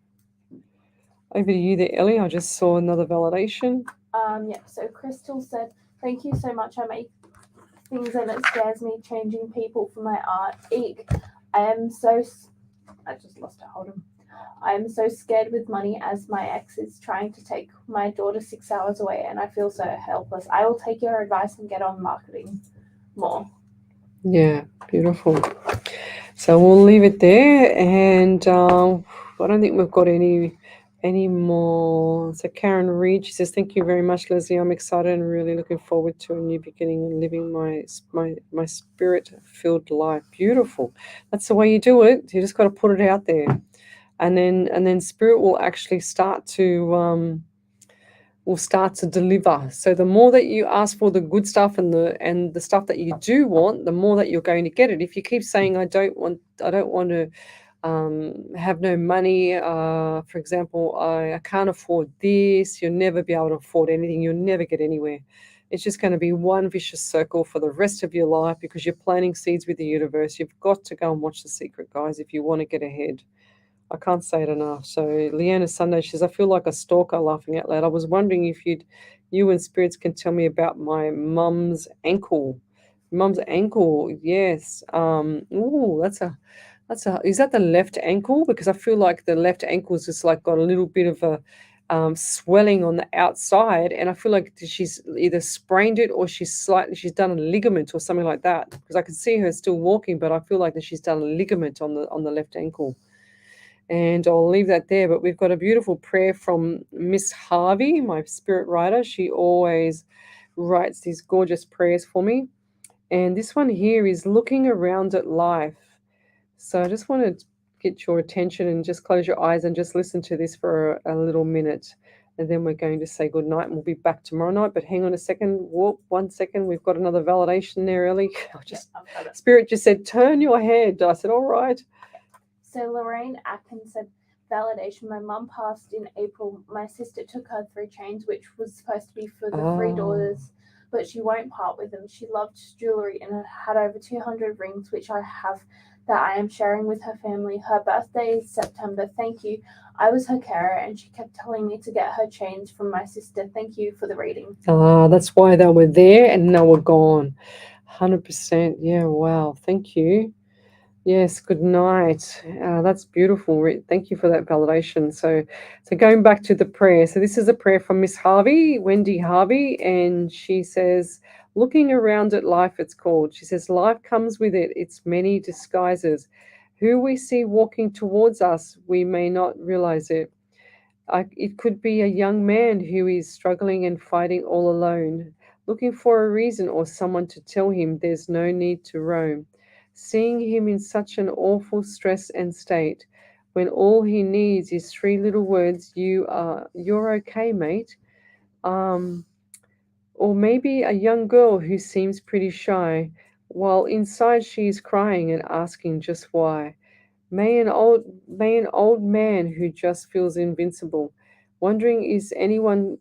to you there, Ellie. I just saw another validation. Yeah, so Crystal said, "Thank you so much. I make things and it scares me changing people for my art. Eek. I just lost it. Hold on. I am so scared with money as my ex is trying to take my daughter 6 hours away and I feel so helpless. I will take your advice and get on marketing more." Yeah, beautiful. So we'll leave it there. And I don't think we've got any more. So Karen Reed, she says, "Thank you very much, Lesley. I'm excited and really looking forward to a new beginning and living my spirit-filled life." Beautiful. That's the way you do it. You just got to put it out there. And then spirit will actually start to deliver. So the more that you ask for the good stuff and the stuff that you do want, the more that you're going to get it. If you keep saying, I don't want to have no money, for example, I can't afford this, you'll never be able to afford anything, you'll never get anywhere. It's just going to be one vicious circle for the rest of your life because you're planting seeds with the universe. You've got to go and watch The Secret, guys, if you want to get ahead. I can't say it enough. So Leanna Sunday, she says, "I feel like a stalker," laughing out loud. "I was wondering if you and spirits can tell me about my mum's ankle." Mum's ankle, yes. Is that the left ankle? Because I feel like the left ankle's just like got a little bit of a swelling on the outside, and I feel like she's either sprained it or she's done a ligament or something like that. Because I can see her still walking, but I feel like that she's done a ligament on the left ankle. And I'll leave that there. But we've got a beautiful prayer from Miss Harvey, my spirit writer. She always writes these gorgeous prayers for me. And this one here is looking around at life. So I just want to get your attention and just close your eyes and just listen to this for a little minute. And then we're going to say good night and we'll be back tomorrow night. But hang on a second. Whoop, 1 second. We've got another validation there, Ellie. Spirit just said, "Turn your head." I said, "All right." So Lorraine Atkins said, "Validation. My mum passed in April. My sister took her 3 chains, which was supposed to be for the 3 daughters, but she won't part with them. She loved jewelry and had over 200 rings, which I have that I am sharing with her family. Her birthday is September. Thank you. I was her carer and she kept telling me to get her change from my sister. Thank you for the reading. Ah, that's why they were there and now we're gone. 100%. Yeah, wow. Thank you. Yes, good night. That's beautiful. Thank you for that validation. So going back to the prayer. So this is a prayer from Miss Harvey, Wendy Harvey, and she says, looking around at life, it's called. She says, life comes with its many disguises. Who we see walking towards us, we may not realize it. It could be a young man who is struggling and fighting all alone, looking for a reason or someone to tell him there's no need to roam. Seeing him in such an awful stress and state, when all he needs is 3 little words, you're okay, mate. Or maybe a young girl who seems pretty shy, while inside she is crying and asking just why. May an old man who just feels invincible, wondering if anyone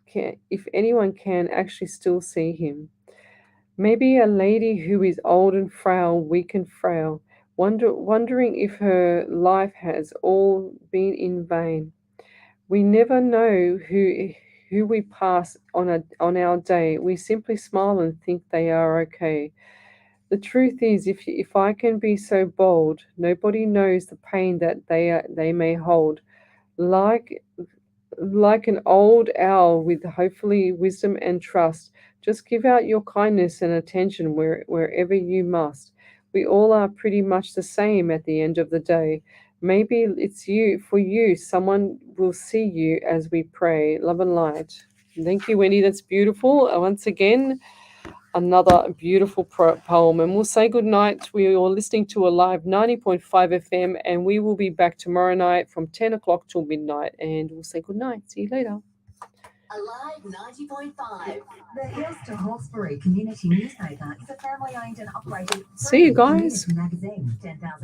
can actually still see him. Maybe a lady who is old and frail, weak and frail, wondering if her life has all been in vain. We never know who we pass on our day. We simply smile and think they are okay. The truth is, if I can be so bold, nobody knows the pain that they may hold. Like like an old owl with hopefully wisdom and trust, just give out your kindness and attention wherever you must. We all are pretty much the same at the end of the day. Maybe it's for you. Someone will see you as we pray. Love and light. Thank you, Wendy. That's beautiful. Once again, another beautiful poem. And we'll say good night. We are listening to a live 90.5 FM, and we will be back tomorrow night from 10 o'clock till midnight. And we'll say good night. See you later. Alive 90.5. The Hills to Hawkesbury Community Newspaper is a family-owned and operated See you guys. community magazine. 10,000